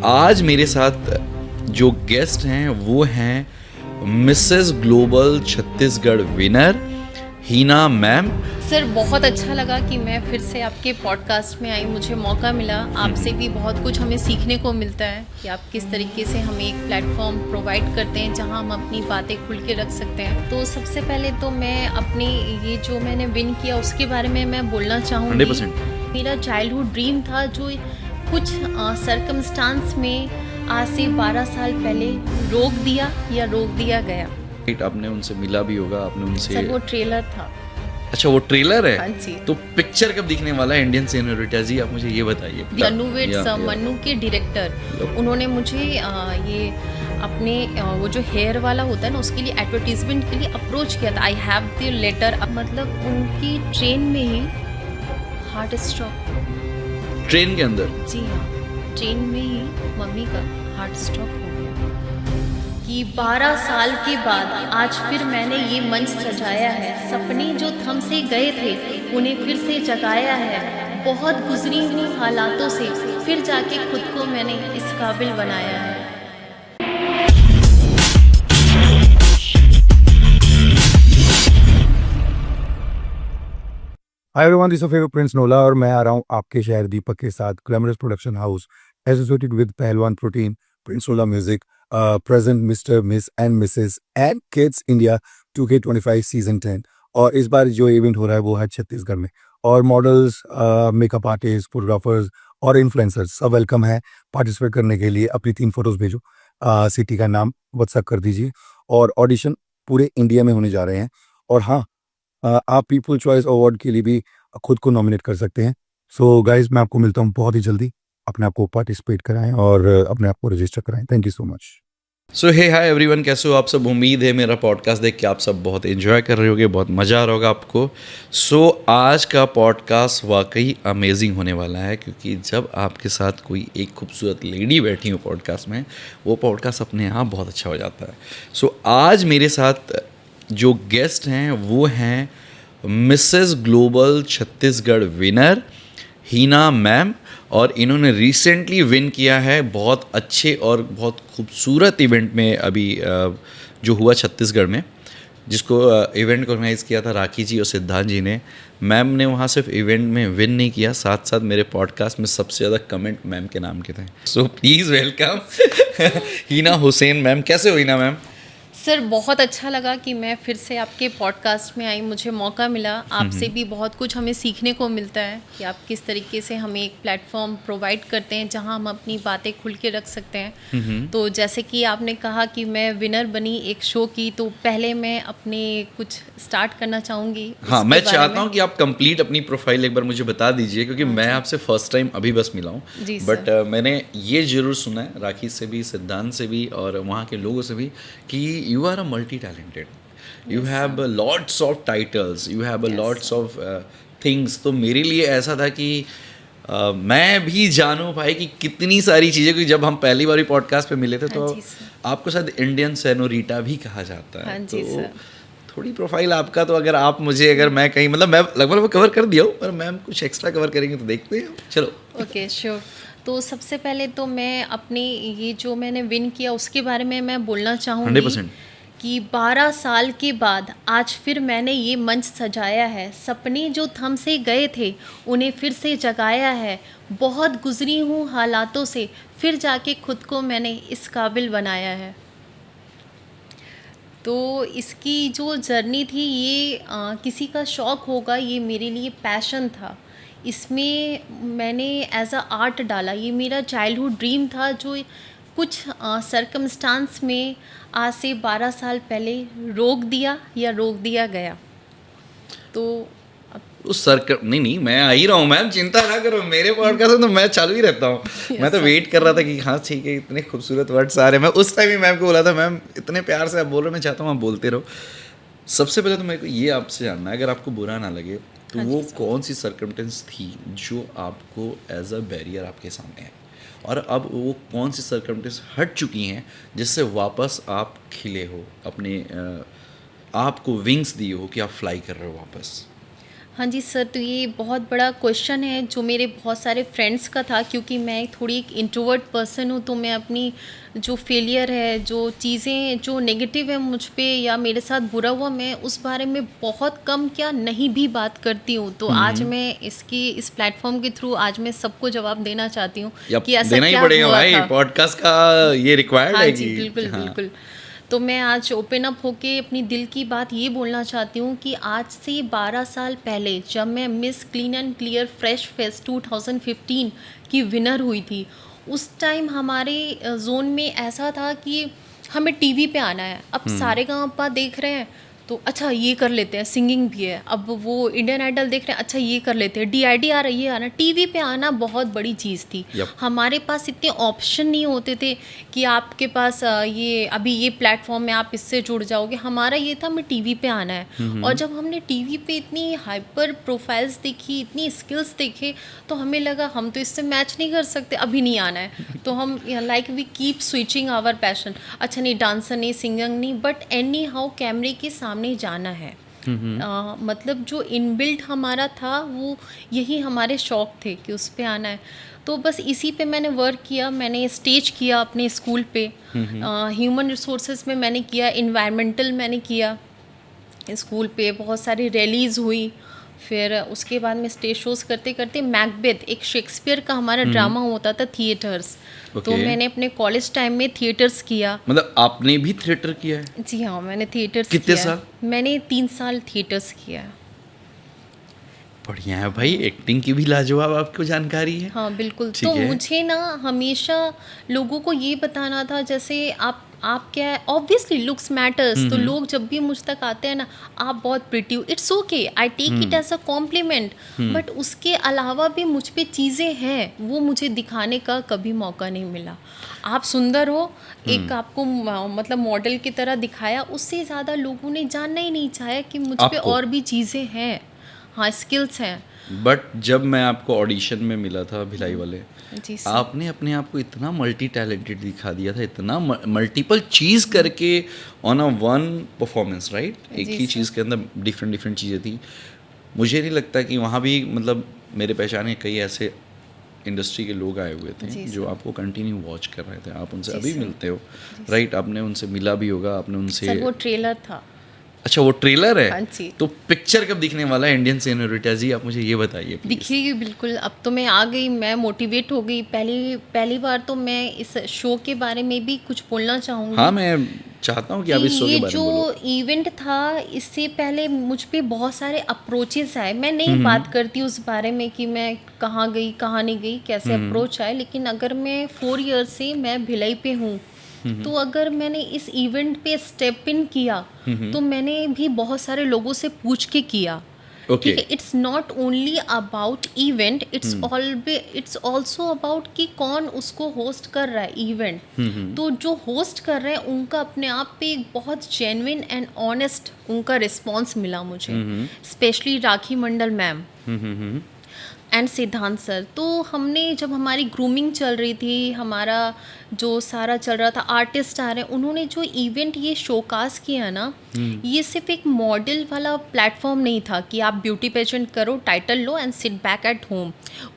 आज मेरे साथ जो गेस्ट हैं वो हैं मिसेस ग्लोबल छत्तीसगढ़ विनर हीना मैम। सर बहुत अच्छा लगा कि मैं फिर से आपके पॉडकास्ट में आई, मुझे मौका मिला। आपसे भी बहुत कुछ हमें सीखने को मिलता है कि आप किस तरीके से हमें एक प्लेटफॉर्म प्रोवाइड करते हैं जहां हम अपनी बातें खुल के रख सकते हैं। तो सबसे पहले तो मैं अपनी ये जो मैंने विन किया उसके बारे में मैं बोलना चाहूँगी। 100% मेरा चाइल्डहुड ड्रीम था जो कुछ सर्कमस्टांस में आज से 12 साल पहले रोक दिया गया। आपने उनसे मिला भी होगा, आपने उनसे सर वो ट्रेलर था। अच्छा वो ट्रेलर है। हाँ जी। तो पिक्चर कब दिखने वाला है इंडियन सेनोरिटा जी, आप मुझे ये बताइए। मन्नू के डायरेक्टर उन्होंने मुझे ये अपने वो जो हेयर वाला होता है ना उसके लिए एडवर्टीजमेंट के लिए अप्रोच किया था। I have the letter. मतलब उनकी ट्रेन में ही हार्ट स्ट्रोक। ट्रेन के अंदर? जी हाँ, ट्रेन में ही मम्मी का हार्ट स्ट्रोक हो गया। कि 12 साल के बाद आज फिर मैंने ये मंच सजाया है। सपने जो थम से गए थे उन्हें फिर से जगाया है। बहुत गुजरी हुई हालातों से फिर जाके खुद को मैंने इस काबिल बनाया है। Hi everyone, this is favourite prince Nola और मैं आ रहा हूँ आपके शहर दीपक के साथ glamorous production house associated with Pehlwan protein, prince Nola music, present mister miss and missus and kids India 2K25 season 10। और इस बार जो इवेंट हो रहा है वो है छत्तीसगढ़ में। और मॉडल्स, मेकअप आर्टिस्ट, फोटोग्राफर्स और इन्फ्लुएंसर्स सब वेलकम है पार्टिसिपेट करने के लिए। अपनी 3 फोटोज भेजो, सिटी का नाम व्हाट्सएप कर दीजिए। और ऑडिशन पूरे इंडिया में होने जा रहे हैं। और हाँ, आप पीपल चॉइस अवार्ड के लिए भी खुद को नॉमिनेट कर सकते हैं। सो गाइज, मैं आपको मिलता हूँ बहुत ही जल्दी। अपने आप को पार्टिसिपेट कराएं और अपने आप को रजिस्टर कराएं। Thank you so much. So hey hi everyone, कैसे हो आप सब? उम्मीद है मेरा पॉडकास्ट देख के आप सब बहुत एंजॉय कर रहे होगे, बहुत मज़ा आ रहा होगा आपको। आज का पॉडकास्ट वाकई अमेजिंग होने वाला है, क्योंकि जब आपके साथ कोई एक खूबसूरत लेडी बैठी हो पॉडकास्ट में, वो पॉडकास्ट अपने आप बहुत अच्छा हो जाता है। आज मेरे साथ जो गेस्ट हैं वो हैं मिसेस ग्लोबल छत्तीसगढ़ विनर हीना मैम। और इन्होंने रिसेंटली विन किया है बहुत अच्छे और बहुत खूबसूरत इवेंट में, अभी जो हुआ छत्तीसगढ़ में, जिसको इवेंट को ऑर्गेनाइज़ किया था राखी जी और सिद्धांत जी ने। मैम ने वहाँ सिर्फ इवेंट में विन नहीं किया, साथ साथ मेरे पॉडकास्ट में सबसे ज़्यादा कमेंट मैम के नाम के थे। So please welcome Heena Hussain ma'am. कैसे हो हीना मैम? सर बहुत अच्छा लगा कि मैं फिर से आपके पॉडकास्ट में आई, मुझे मौका मिला। आपसे भी बहुत कुछ हमें सीखने को मिलता है कि आप किस तरीके से हमें एक प्लेटफॉर्म प्रोवाइड करते हैं जहां हम अपनी बातें खुल के रख सकते हैं। तो जैसे कि आपने कहा कि मैं विनर बनी एक शो की, तो पहले मैं अपने कुछ स्टार्ट करना चाहूँगी। हाँ, मैं चाहता हूँ कि आप कंप्लीट अपनी प्रोफाइल एक बार मुझे बता दीजिए, क्योंकि मैं आपसे फर्स्ट टाइम अभी बस मिला हूँ। बट मैंने ये ज़रूर सुना है राखी से भी, सिद्धांत से भी और वहाँ के लोगों से भी कि you are a multi-talented. You have lots of titles. You have lots of things. तो मेरे लिए ऐसा था कि मैं भी जानूँ भाई कि कितनी सारी चीज़ें, क्योंकि जब हम पहली बार पॉडकास्ट पे मिले थे तो आपको शायद इंडियन सेनोरिटा भी कहा जाता है। तो थोड़ी प्रोफाइल आपका, तो अगर आप मुझे, अगर मैं कहीं, मतलब मैं लगभग कवर कर दिया हूँ, पर मैम कुछ एक्स्ट्रा कवर करेंगे तो देखते हैं। चलो ओके, श्योर। तो सबसे पहले तो मैं अपनी ये जो मैंने विन किया उसके बारे में मैं बोलना चाहूँगी 100%। कि 12 साल के बाद आज फिर मैंने ये मंच सजाया है। सपने जो थम से गए थे उन्हें फिर से जगाया है। बहुत गुजरी हूँ हालातों से फिर जाके खुद को मैंने इस काबिल बनाया है। तो इसकी जो जर्नी थी ये किसी का शौक़ होगा, ये मेरे लिए पैशन था। इसमें मैंने एज अ आर्ट डाला। ये मेरा चाइल्डहुड ड्रीम था जो कुछ सर्कमस्टांस में आज से 12 साल पहले रोक दिया गया। तो उस नहीं मैं आ ही रहा हूँ मैम, चिंता ना करो। मेरे पॉडकास्ट में तो मैं चालू ही रहता हूँ। मैं तो वेट कर रहा था कि हाँ ठीक है, इतने खूबसूरत वर्ड्स आ रहे हैं। मैं उस टाइम ही मैम को बोला था, मैम इतने प्यार से आप बोल रहे हो, मैं चाहता हूँ आप बोलते रहो। सबसे पहले तो मेरे को ये आपसे जानना है, अगर आपको बुरा ना लगे, तो वो कौन सी सर्कमस्टेंस थी जो आपको एज अ बैरियर आपके सामने है, और अब वो कौन सी सर्कमस्टेंस हट चुकी हैं जिससे वापस आप खिले हो, अपने आपको विंग्स दिए हो कि आप फ्लाई कर रहे हो वापस? हाँ जी सर, तो ये बहुत बड़ा क्वेश्चन है जो मेरे बहुत सारे फ्रेंड्स का था, क्योंकि मैं थोड़ी एक इंट्रोवर्ट पर्सन हूँ, तो मैं अपनी जो फेलियर है, जो चीज़ें जो नेगेटिव है मुझ पे या मेरे साथ बुरा हुआ, मैं उस बारे में बहुत कम क्या नहीं भी बात करती हूँ। तो आज मैं इस प्लेटफॉर्म के थ्रू आज मैं सबको जवाब देना चाहती हूँ या कि ऐसा देना ही क्या पड़ेगा हुआ भाई, था। पॉडकास्ट का ये रिक्वायर्ड हाँ है जी, कि बिल्कुल हाँ। बिल्कुल। तो मैं आज ओपन अप होके अपनी दिल की बात ये बोलना चाहती हूँ कि आज से 12 साल पहले जब मैं miss clean and clear fresh fest 2015 की विनर हुई थी, उस टाइम हमारे जोन में ऐसा था कि हमें टीवी पे आना है। अब सारेगामापा देख रहे हैं तो अच्छा ये कर लेते हैं, सिंगिंग भी है। अब वो इंडियन आइडल देख रहे हैं, अच्छा ये कर लेते हैं, डीआईडी आ रही है, आना टीवी पे आना बहुत बड़ी चीज़ थी। Yup. हमारे पास इतने ऑप्शन नहीं होते थे कि आपके पास ये अभी ये प्लेटफॉर्म में आप इससे जुड़ जाओगे। हमारा ये था मैं टीवी पे आना है। और जब हमने टीवी पे इतनी हाइपर प्रोफाइल्स देखी, इतनी स्किल्स देखे, तो हमें लगा हम तो इससे मैच नहीं कर सकते, अभी नहीं आना है। तो हम like we keep switching our passion. अच्छा नहीं, डांसर नहीं, सिंगर नहीं, बट एनी हाउ कैमरे के सामने जाना है। मतलब जो इनबिल्ट हमारा था वो यही हमारे शौक थे कि उस पे आना है। तो बस इसी पे मैंने वर्क किया, मैंने स्टेज किया अपने स्कूल पे, ह्यूमन रिसोर्सेज में मैंने किया, इन्वायरमेंटल मैंने किया, स्कूल पे बहुत सारी रैलीज़ हुई। फिर उसके बाद में स्टेज शोज़ करते करते मैकबेथ एक शेक्सपियर का हमारा ड्रामा होता था थिएटर्स। तो Okay. मैंने अपने कॉलेज टाइम में थिएटर्स किया। मतलब आपने भी थिएटर किया है? जी हाँ, मैंने थिएटर्स कितने किया। साल? मैंने 3 साल थिएटर्स किया। बढ़िया है भाई, एक्टिंग की भी लाजवाब आपको जानकारी है। हाँ बिल्कुल। ठीक तो है। मुझे ना हमेशा लोगों को ये बताना था, जैसे आप क्या है, ऑब्वियसली लुक्स मैटर्स। तो लोग जब भी मुझ तक आते हैं ना, आप बहुत प्रिटी हो, it's okay, I take it as a compliment. But उसके अलावा भी मुझ पे चीज़ें हैं, वो मुझे दिखाने का कभी मौका नहीं मिला। आप सुंदर हो, एक आपको मतलब मॉडल की तरह दिखाया, उससे ज़्यादा लोगों ने जानना ही नहीं चाहा कि मुझ पे आपको? और भी चीज़ें हैं। हाँ, स्किल्स हैं। बट जब मैं आपको ऑडिशन में मिला था भिलाई वाले, जी सर। आपने अपने आप को इतना मल्टी टैलेंटेड दिखा दिया था, इतना मल्टीपल चीज़ करके on a one performance, right? एक जी ही सर। चीज़ के अंदर डिफरेंट डिफरेंट चीज़ें थी। मुझे नहीं लगता कि वहाँ भी मतलब मेरे पहचान के कई ऐसे इंडस्ट्री के लोग आए हुए थे जी जो सर। आपको कंटिन्यू वॉच कर रहे थे। आप उनसे जी अभी सर। मिलते हो, राइट? आपने उनसे मिला भी होगा, आपने उनसे। सर वो ट्रेलर था। अच्छा, वो ट्रेलर है? हाँ जी। तो पिक्चर कब दिखने वाला है इंडियन सेनोरिटा जी? आप मुझे ये बताइए प्लीज। दिखेगी बिल्कुल। अब तो मैं आ गई, मैं मोटिवेट हो गई। पहली बार तो मैं इस शो के बारे में भी कुछ बोलना चाहूँगी। हाँ, मैं चाहता हूँ कि आप इस शो के ये बारे जो में बोलो। इवेंट था, इससे पहले मुझ पे बहुत सारे अप्रोचेस आए। मैं नहीं बात करती उस बारे में कि मैं कहाँ गई, कहाँ नहीं गई, कैसे अप्रोच आए। लेकिन अगर मैं 4 ईयर से मैं भिलाई पे हूँ, तो अगर मैंने इस इवेंट पे स्टेप इन किया, तो मैंने भी बहुत सारे लोगों से पूछ के किया। ओके। ठीक है, it's not only about event, it's also about कि कौन उसको होस्ट कर रहा है इवेंट। तो जो होस्ट कर रहे हैं उनका अपने आप पे एक बहुत जेन्युइन एंड ऑनेस्ट उनका रिस्पॉन्स मिला मुझे, specially rakhi Mandal ma'am and सिद्धांत सर। तो हमने जब हमारी ग्रूमिंग चल रही थी, हमारा जो सारा चल रहा था, आर्टिस्ट आ रहे हैं, उन्होंने जो इवेंट ये शोकास किया ना, ये सिर्फ एक मॉडल वाला प्लेटफॉर्म नहीं था कि आप ब्यूटी पेजेंट करो, title low and sit back at home.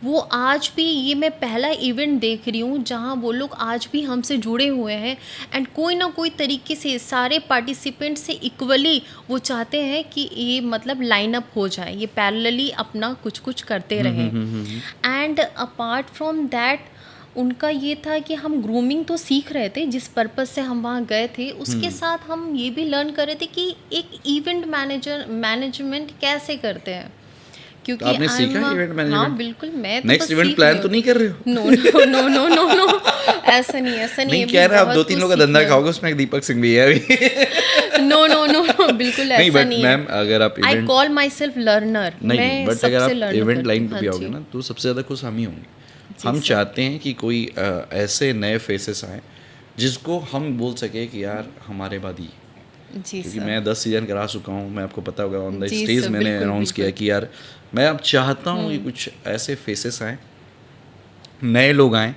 वो आज भी, ये मैं पहला इवेंट देख रही हूँ जहाँ वो लोग आज भी हमसे जुड़े हुए हैं एंड कोई ना कोई तरीके से सारे पार्टिसिपेंट से इक्वली वो चाहते हैं कि ये मतलब लाइन अप हो जाए, ये पैरेलली अपना कुछ कुछ करते रहें। एंड अपार्ट फ्रॉम दैट, उनका ये था कि हम ग्रूमिंग तो सीख रहे थे, जिस पर्पस से हम वहाँ गए थे, उसके साथ हम ये भी लर्न कर रहे थे कि एक इवेंट मैनेजमेंट कैसे करते हैं। क्योंकि तो आपने सीखा I'm a- इवेंट मैनेजमेंट? हाँ बिल्कुल, मैं तो नेक्स्ट बस इवेंट सीख प्लान रही तो हूँ। नहीं कर रहे हो? No no no no no no, ऐसा नहीं नहीं अभी कह रहे, आप बहुत 2-3 कुछ लोग का धंधा सीखना है। खाओगे, उसमें एक दीपक सिंह भी है अभी। नो नो नो नो, बिल्कुल नहीं, ऐसा बट नहीं मैम है। अगर आप I even call my self learner. नहीं, मैं बट अगर सबसे आप लर्न इवेंट करती लाइन हूँ। पे हाँ भी आओगे जी। ना, तो सबसे ज़्यादा खुश हम ही होंगे। जी हम सर। चाहते हैं कि कोई ऐसे नए फेसेस आए जिसको हम बोल सके कि यार हमारे बाद ही। जी क्योंकि सर। मैं 10 सीजन करा चुका हूँ, मैं आपको पता होगा, on the Zee stage sir, मैंने बिल्कुल, अनाउंस किया बिल्कुल। कि यार मैं अब चाहता हूँ कि कुछ ऐसे फेसेस आएँ, नए लोग आएँ,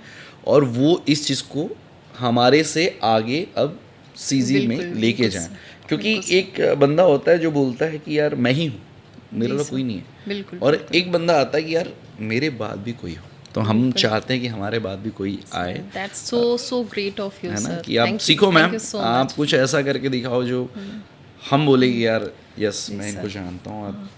और वो इस चीज़ को हमारे से आगे अब सीजी में बिल्कुल, लेके बिल्कुल जाएं। सर, क्योंकि बिल्कुल सर। एक बंदा होता है जो बोलता है कि यार मैं ही हूँ, मेरे जी अलावा सर। कोई नहीं है। बिल्कुल और एक बंदा आता है कि यार मेरे बाद भी कोई हो, तो हम चाहते हैं कि हमारे बाद भी कोई आए, that's so great of you है ना, सर, कि आप सीखो मैम, सो आप मच कुछ ऐसा करके दिखाओ जो हम बोले कि यार यस मैं इनको जानता हूँ, आप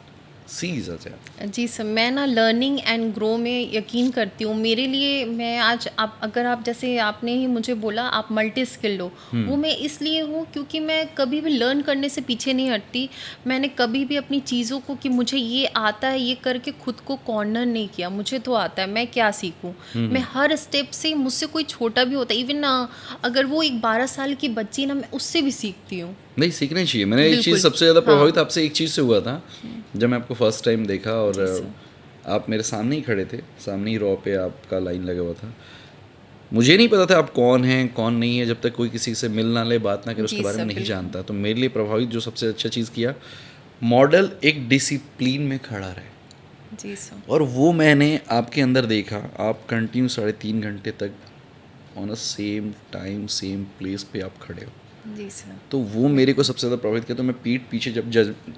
सीख सकते हैं। जी सर। मैं ना लर्निंग एंड ग्रो में यकीन करती हूँ। मेरे लिए मैं आज आप अगर आप जैसे आपने ही मुझे बोला आप मल्टी स्किल्ड हो, वो मैं इसलिए हूँ क्योंकि मैं कभी भी लर्न करने से पीछे नहीं हटती। मैंने कभी भी अपनी चीज़ों को कि मुझे ये आता है ये करके खुद को कॉर्नर नहीं किया। मुझे तो आता है, मैं क्या सीखूँ। मैं हर स्टेप से, मुझसे कोई छोटा भी होता है, इवन अगर वो एक 12 साल की बच्ची ना, मैं उससे भी सीखती हूँ। नहीं, सीखना चाहिए। मैंने एक चीज़ बिल्कुल, सबसे ज़्यादा हाँ। प्रभावित आपसे एक चीज़ से हुआ था, जब मैं आपको फर्स्ट टाइम देखा और जी सर। आप मेरे सामने ही खड़े थे, सामने ही रॉ पे आपका लाइन लगा हुआ था। मुझे नहीं पता था आप कौन हैं कौन नहीं है, जब तक कोई किसी से मिल ना ले, बात ना करे, उसके जी बारे में सर, नहीं बिल्कुल। जानता। तो मेरे लिए प्रभावित जो सबसे अच्छा चीज़ किया, मॉडल एक डिसिप्लिन में खड़ा रहे, जी सर। और वो मैंने आपके अंदर देखा। आप कंटिन्यू 3.5 घंटे तक on a same time same place पे आप खड़े हो, जी सर। तो वो मेरे को सबसे ज़्यादा प्रभावित किया। तो मैं पीठ पीछे जब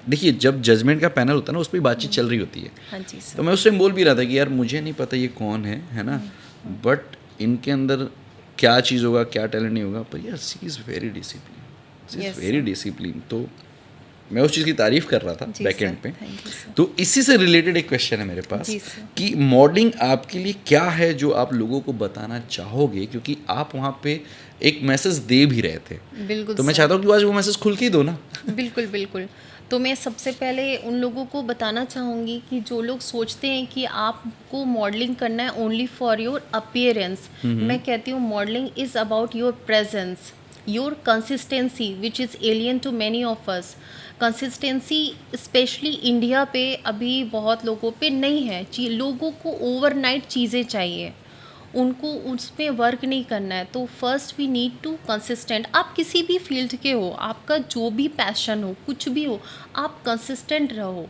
देखिए जब जजमेंट का पैनल होता है ना, उस पर बातचीत चल रही होती है, हाँ जी सर। तो मैं उस टाइम बोल भी रहा था कि यार मुझे नहीं पता ये कौन है ना, बट इनके अंदर क्या चीज़ होगा, क्या टैलेंट नहीं होगा, पर यार she is very discipline, she Yes, is very sir. Discipline. तो मैं उस चीज़ की तारीफ कर रहा था जी बैक सर, एंड पे। Thank you sir. तो इसी से रिलेटेड एक क्वेश्चन है मेरे पास जी सर। कि मॉडलिंग आपके लिए क्या है जो आप लोगों को बताना चाहोगे, क्योंकि आप वहाँ पे एक मैसेज दे भी रहे थे, बिल्कुल तो मैं सर। चाहता हूँ कि आज वो मैसेज खुल के ही दो ना। बिल्कुल, बिल्कुल। तो मैं सबसे पहले उन लोगों को बताना चाहूँगी कि जो लोग सोचते हैं कि आपको मॉडलिंग करना है ओनली फॉर योर अपीयरेंस, मैं कहती हूँ modelling is about your presence, your consistency which is alien to many of us. Consistency specially India पे अभी बहुत लोगों पे नहीं है। लोगों को ओवरनाइट चीज़ें चाहिए, उनको उस पे वर्क नहीं करना है। तो first we need to consistent. आप किसी भी फील्ड के हो, आपका जो भी पैशन हो, कुछ भी हो, आप कंसिस्टेंट रहो।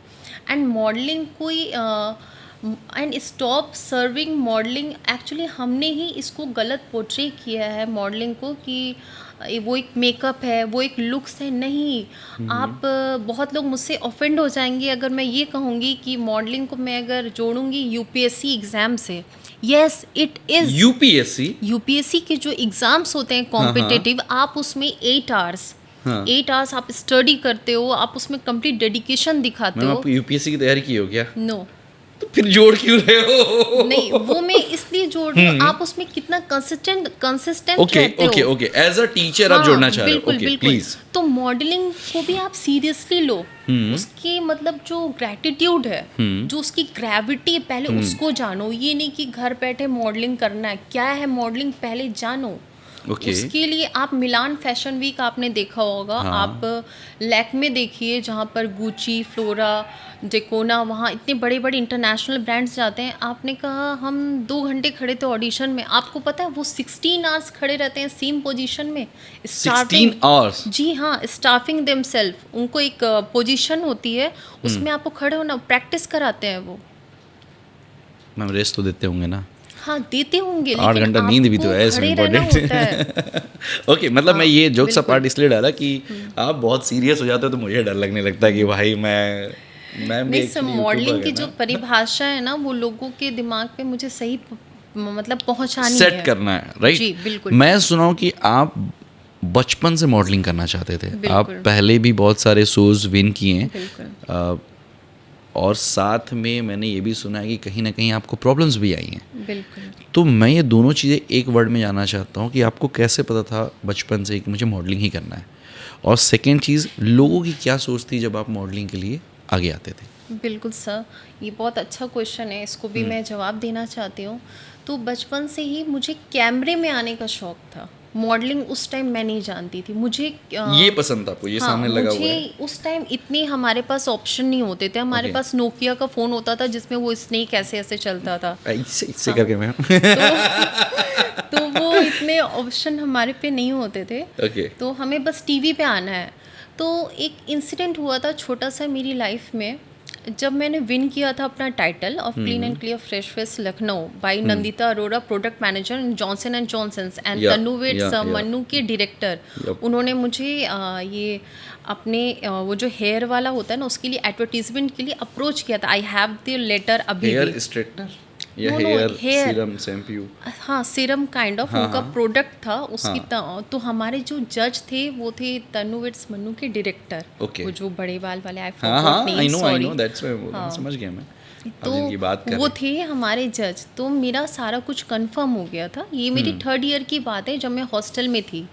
एंड मॉडलिंग कोई and stop serving modelling. Actually हमने ही इसको गलत पोर्ट्रे किया है मॉडलिंग को कि वो एक मेकअप है, वो एक लुक्स है। नहीं, आप बहुत लोग मुझसे ऑफेंड हो जाएंगे अगर मैं ये कहूँगी कि मॉडलिंग को मैं अगर जोड़ूंगी यूपीएससी एग्ज़ाम से। Yes it is. UPSC, UPSC के जो एग्ज़ाम्स होते हैं हाँ, हाँ। कॉम्पिटिटिव, आप उसमें 8 आवर्स हाँ। 8 आवर्स आप स्टडी करते हो, आप उसमें कंप्लीट डेडिकेशन दिखाते मैम हो। आप यूपीएससी की तैयारी की हो क्या? नो, तो फिर जोड़ क्यों रहे हो? नहीं, वो मैं इसलिए जोड़ रही हूँ, आप उसमें कितना कंसिस्टेंट ओके रहते हो। Okay okay, as a teacher आप जोड़ना चाह रहे हो, बिल्कुल ओके बिल्कुल। प्लीज। तो मॉडलिंग को भी आप सीरियसली लो। उसकी मतलब जो ग्रेटिट्यूड है, जो उसकी ग्रेविटी है, पहले उसको जानो। ये नहीं कि घर बैठे मॉडलिंग करना है। क्या है मॉडलिंग, पहले जानो। ओके। उसके लिए आप मिलान फैशन वीक आपने देखा होगा, हाँ। आप लैक्मे देखिए जहाँ पर गुची, फ्लोरा, डेकोना, वहाँ इतने बड़े बड़े इंटरनेशनल ब्रांड्स जाते हैं। आपने कहा हम 2 घंटे खड़े थे ऑडिशन में, आपको पता है वो 16 आवर्स खड़े रहते हैं सेम पोजीशन में, 16 आवर्स? जी हाँ, स्टाफिंग देमसेल्फ। उनको एक पोजीशन होती है, उसमें आपको खड़े होना, प्रैक्टिस कराते हैं वो। मैम रेस्ट तो देते होंगे ना? हाँ देते होंगे, 8 लेकिन घंटा नींद भी तो आपको है इसमें खड़े रहना इम्पोर्टेंट। होता है। ओके, मतलब मैं हाँ, ये जोक्स बिल्कुल। अपार्ट इसलिए डाला कि आप बहुत सीरियस हो जाते हो, तो मुझे डर लगने लगता है कि भाई मैं भी नहीं सर, एक्चुअली मॉडलिंग की यूट्यूबर जो परिभाषा है ना, वो लोगों के दिमाग पे मुझे सही मतलब पहुंचानी सेट है। करना है, राइट? जी बिल्कुल। मैं सुना हूं कि आप बचपन से मॉडलिंग करना चाहते थे, आप बिल्कुल। पहले भी बहुत सारे शोज विन किए हैं, बिल्कुल और साथ में मैंने ये भी सुना है कि कहीं ना कहीं आपको प्रॉब्लम्स भी आई हैं। बिल्कुल। तो मैं ये दोनों चीज़ें एक वर्ड में जानना चाहता हूँ कि आपको कैसे पता था बचपन से कि मुझे मॉडलिंग ही करना है, और सेकेंड चीज़, लोगों की क्या सोच थी जब आप मॉडलिंग के लिए आगे आते थे? बिल्कुल सर, ये बहुत अच्छा क्वेश्चन है, इसको भी मैं जवाब देना चाहती हूँ। तो बचपन से ही मुझे कैमरे में आने का शौक था। मॉडलिंग उस टाइम मैं नहीं जानती थी। मुझे ये पसंद था आपको, ये हाँ, सामने लगा हुआ मुझे है? उस टाइम इतने हमारे पास ऑप्शन नहीं होते थे। हमारे Okay. पास नोकिया का फ़ोन होता था जिसमें वो स्नेक ऐसे ऐसे चलता था। इससे हाँ। करके मैं तो वो इतने ऑप्शन हमारे पे नहीं होते थे। ओके। तो हमें बस टीवी पे आना है। तो एक इंसिडेंट हुआ था छोटा सा मेरी लाइफ में। जब मैंने विन किया था अपना title of clean and clear fresh face Lucknow by Nandita Arora, product manager in Johnson and Johnson, and Tanu weds Mannu के डायरेक्टर, उन्होंने मुझे ये अपने वो जो हेयर वाला होता है ना उसके लिए एडवर्टीजमेंट के लिए अप्रोच किया था। आई हैव द लेटर अभी हेयर स्ट्रेटनर या हेयर सीरम शैम्पू? हाँ, सीरम काइंड ऑफ उनका प्रोडक्ट था उसकी। तो हमारे जो जज थे वो थे तनु वेट्स मन्नू के डायरेक्टर, वो जो बड़े बाल वाले, आई नो दैट्स व्हाई समझ गया मैं। तो बात कर वो थे हमारे जज। तो मेरा सारा कुछ कंफर्म हो गया था। ये मेरी 3rd ईयर की बात है जब मैं हॉस्टल में थी।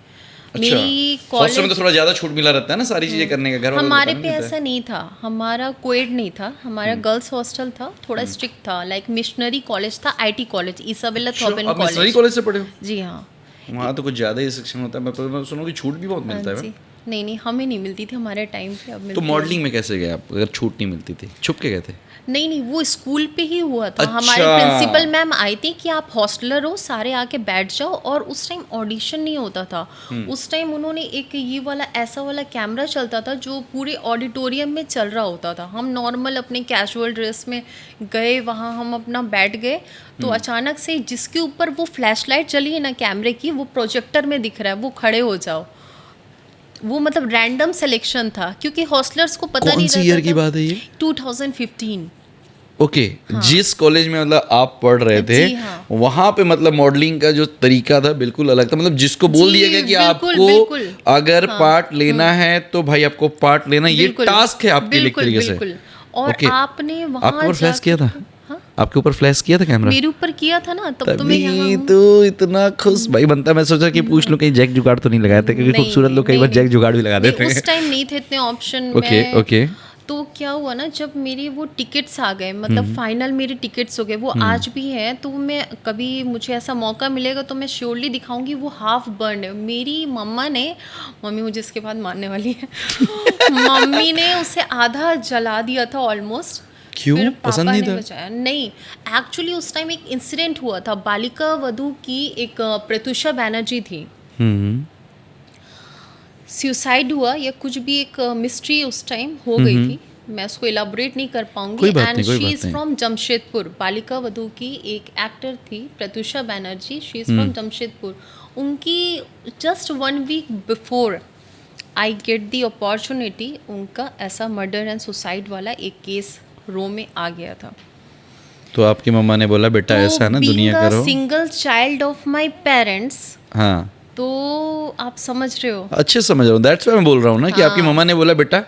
मेरी हॉस्टल में तो थोड़ा ज्यादा छूट मिला रहता है ना सारी चीजें करने का, घर वालों को हमारे बताना पे नहीं ऐसा नहीं था, हमारा कोएड नहीं था, हमारा गर्ल्स हॉस्टल था, थोड़ा स्ट्रिक्ट था, लाइक मिशनरी कॉलेज था, आईटी कॉलेज, इसाबेला थॉर्बन आप मिशनरी कॉलेज से पढ़े हो? जी हाँ। वहाँ तो कुछ ज्यादा ही सेक्शन होता है, मैं सुना कि छूट भी बहुत मिलता है। नहीं, हमें नहीं मिलती थी हमारे टाइम पे। अब तो मॉडलिंग में कैसे गए आप अगर छूट नहीं मिलती थी? छुप के गए थे? नहीं, वो स्कूल पे ही हुआ था। अच्छा। हमारे प्रिंसिपल मैम आई थी कि आप हॉस्टलर हो, सारे आके बैठ जाओ। और उस टाइम ऑडिशन नहीं होता था, उस टाइम उन्होंने एक ये वाला ऐसा वाला कैमरा चलता था जो पूरे ऑडिटोरियम में चल रहा होता था। हम नॉर्मल अपने कैजुअल ड्रेस में गए, वहाँ हम अपना बैठ गए, तो अचानक से जिसके ऊपर वो फ्लैशलाइट चली है ना कैमरे की, वो प्रोजेक्टर में दिख रहा है, वो खड़े हो जाओ। वो मतलब रैंडम सिलेक्शन था क्योंकि हॉस्टलर्स को पता नहीं रहता था। कौन सी ईयर की बात है ये? 2015। ओके। जिस कॉलेज में मतलब आप पढ़ रहे थे वहां पे मतलब मॉडलिंग का जो तरीका था बिल्कुल अलग था। मतलब जिसको बोल दिया गया कि आपको अगर पार्ट लेना है तो भाई आपको पार्ट लेना, ये टास्क है आपके लिए एक तरीके से। और आपने वहां आपके ऊपर फ्लैश किया था? आपके ऊपर फ्लैश किया था कैमरा? मेरे ऊपर किया था ना, तब तो मैं यहाँ हूँ। तो इतना खुश भाई बनता। मैं सोचा कि पूछ लूं कहीं जैक जुगाड़ तो नहीं लगाए थे, क्योंकि खूबसूरत लोग कई बार जैक जुगाड़ भी लगा देते हैं। उस टाइम नहीं थे इतने ऑप्शन। ओके। तो क्या हुआ ना, जब मेरी वो टिकट्स आ गए, मतलब फाइनल मेरे टिकट्स हो गए, वो आज भी हैं। तो मैं कभी मुझे ऐसा मौका मिलेगा तो मैं श्योरली दिखाऊंगी। वो हाफ बर्न है। मेरी मम्मी मुझे इसके बाद मारने वाली है मम्मी ने उसे आधा जला दिया था ऑलमोस्ट। क्यों? पसंद नहीं था? नहीं, एक्चुअली उस टाइम एक इंसिडेंट हुआ था। बालिका वधू की एक प्रत्युषा बैनर्जी थी, सुसाइड हुआ या कुछ भी एक मिस्ट्री उस टाइम हो गई थी। मैं उसको इलाबोरेट नहीं कर पाऊंगी। And she is from Jamshedpur. Balika Vadhu की एक एक्टर थी Pratyusha Banerjee, she is from Jamshedpur. उनकी just 1 week before I get the opportunity, उनका ऐसा मर्डर एंड सुसाइड वाला एक केस रो में आ गया था। तो आपकी मम्मा ने बोला बेटा तो ऐसा ना दुनिया करो। Single child of my parents, हाँ, तो आप समझ रहे हो। अच्छे समझ रहा हूँ। दैट्स व्हाई मैं बोल रहा हूँ ना कि आपकी मम्मा ने बोला बेटा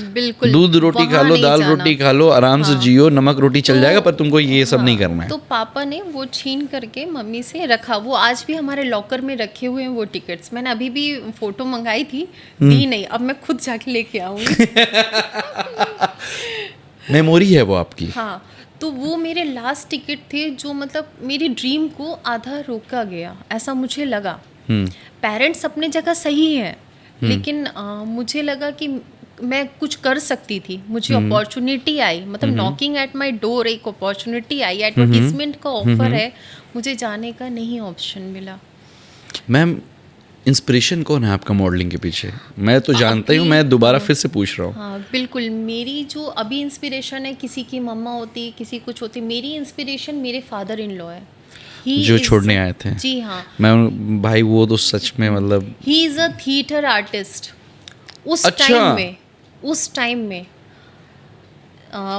बिल्कुल दूध रोटी खा लो, दाल रोटी खा लो, आराम से जियो, नमक रोटी चल जाएगा, पर तुमको ये सब नहीं करना है। तो पापा ने वो छीन करके मम्मी से रखा। वो आज भी हमारे लॉकर में रखे हुए हैं वो टिकट्स। मैंने अभी भी फोटो मंगाई थी, दी नहीं। अब मैं खुद जाके लेके आऊंगी मेमोरी है वो आपकी। हाँ, तो वो मेरे लास्ट टिकट थे जो मतलब मेरी ड्रीम को आधा रोका गया, ऐसा मुझे लगा। पेरेंट्स अपने जगह सही है, लेकिन मुझे लगा कि मैं कुछ कर सकती थी। मुझे अपॉर्चुनिटी आई, मतलब नॉकिंग एट माय डोर एक अपॉर्चुनिटी आई, एडवर्टीजमेंट का ऑफर है, मुझे जाने का नहीं ऑप्शन मिला। मैम, इंस्पिरेशन कौन है आपका मॉडलिंग के पीछे? मैं तो जानता ही हूँ, मैं दोबारा फिर से पूछ रहा हूँ। हाँ बिल्कुल, मेरी जो अभी इंस्पिरेशन है, किसी की मम्मा होती, किसी कुछ होती, मेरी इंस्पिरेशन मेरे फादर इन लॉ है। जो छोड़ने आए थे। जी हाँ। मैं भाई वो तो सच में मतलब he is a theatre artist. उस टाइम में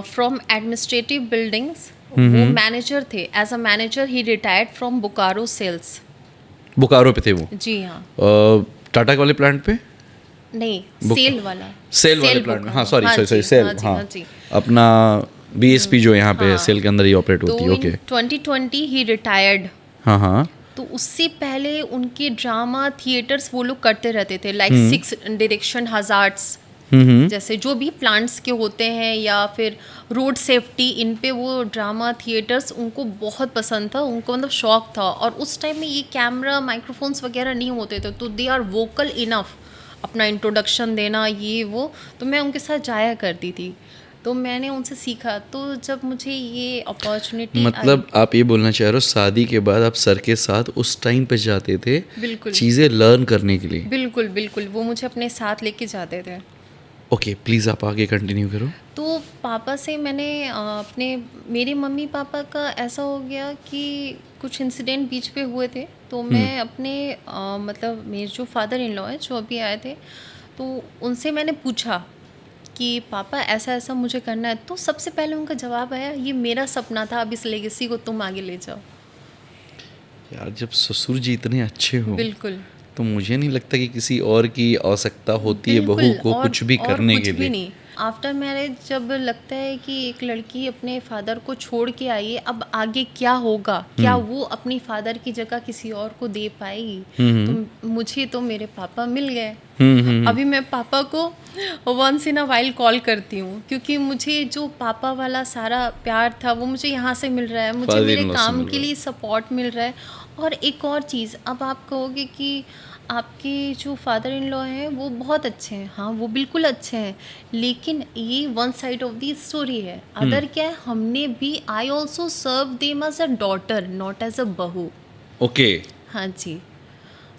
फ्रॉम एडमिनिस्ट्रेटिव बिल्डिंग्स वो मैनेजर थे। As a manager he retired from Bokaro sales. Bokaro पे थे वो? जी हाँ। टाटा वाले प्लांट पे नहीं, सेल वाले प्लांट में। हाँ सॉरी सेल। हाँ, अपना बीएसपी जो यहाँ पे सेल के अंदर ही ऑपरेट होती है। ओके। 2020 ही रिटायर्ड। हाँ। तो उससे पहले उनके ड्रामा थिएटर्स वो लोग करते रहते थे, लाइक 6 डायरेक्शन हजार्ड्स, जैसे जो भी प्लांट्स के होते हैं, या फिर रोड सेफ्टी, इन पे वो ड्रामा थिएटर्स उनको बहुत पसंद था, उनको मतलब शौक था। और उस टाइम में ये कैमरा माइक्रोफोन्स वगैरह नहीं होते थे, तो दे आर वोकल इनफ अपना इंट्रोडक्शन देना, ये वो। तो मैं उनके साथ जाया करती थी, तो मैंने उनसे सीखा। तो जब मुझे ये अपॉर्चुनिटी, मतलब आप ये बोलना चाह रहे हो शादी के बाद आप सर के साथ उस टाइम पे जाते थे बिल्कुल चीज़ें लर्न करने के लिए? बिल्कुल, वो मुझे अपने साथ लेके जाते थे। ओके, प्लीज़ आप आगे कंटिन्यू करो। तो पापा से मैंने अपने मेरे मम्मी पापा का ऐसा हो गया कि कुछ इंसिडेंट बीच पे हुए थे, तो मैं अपने मतलब मेरे जो फादर इन लॉ हैं जो अभी आए थे, तो उनसे मैंने पूछा कि पापा ऐसा ऐसा मुझे करना है। तो सबसे पहले उनका जवाब आया, ये मेरा सपना था, अब इस लेगेसी को तुम आगे ले जाओ। यार जब ससुर जी इतने अच्छे हो बिल्कुल तो मुझे नहीं लगता कि किसी और की आवश्यकता होती है बहू बिल्कुल, को कुछ भी और करने कुछ के भी लिए। नहीं। आफ्टर मैरिज जब लगता है कि एक लड़की अपने फादर को छोड़ के आई है, अब आगे क्या होगा, क्या वो अपनी फादर की जगह किसी और को दे पाएगी, तो मुझे तो मेरे पापा मिल गए। अभी मैं पापा को once in a while call करती हूँ, क्योंकि मुझे जो पापा वाला सारा प्यार था वो मुझे यहाँ से मिल रहा है, मुझे Father-in-law मेरे से काम मिल के रहा है। लिए सपोर्ट मिल रहा है। और एक और चीज़, अब आप कहोगे कि आपके जो फादर इन लॉ हैं वो बहुत अच्छे हैं, हाँ वो बिल्कुल अच्छे हैं, लेकिन ये one side of the story है। अदर क्या है, हमने भी I also serve them as a daughter, not as a बहू। ओके, हाँ जी,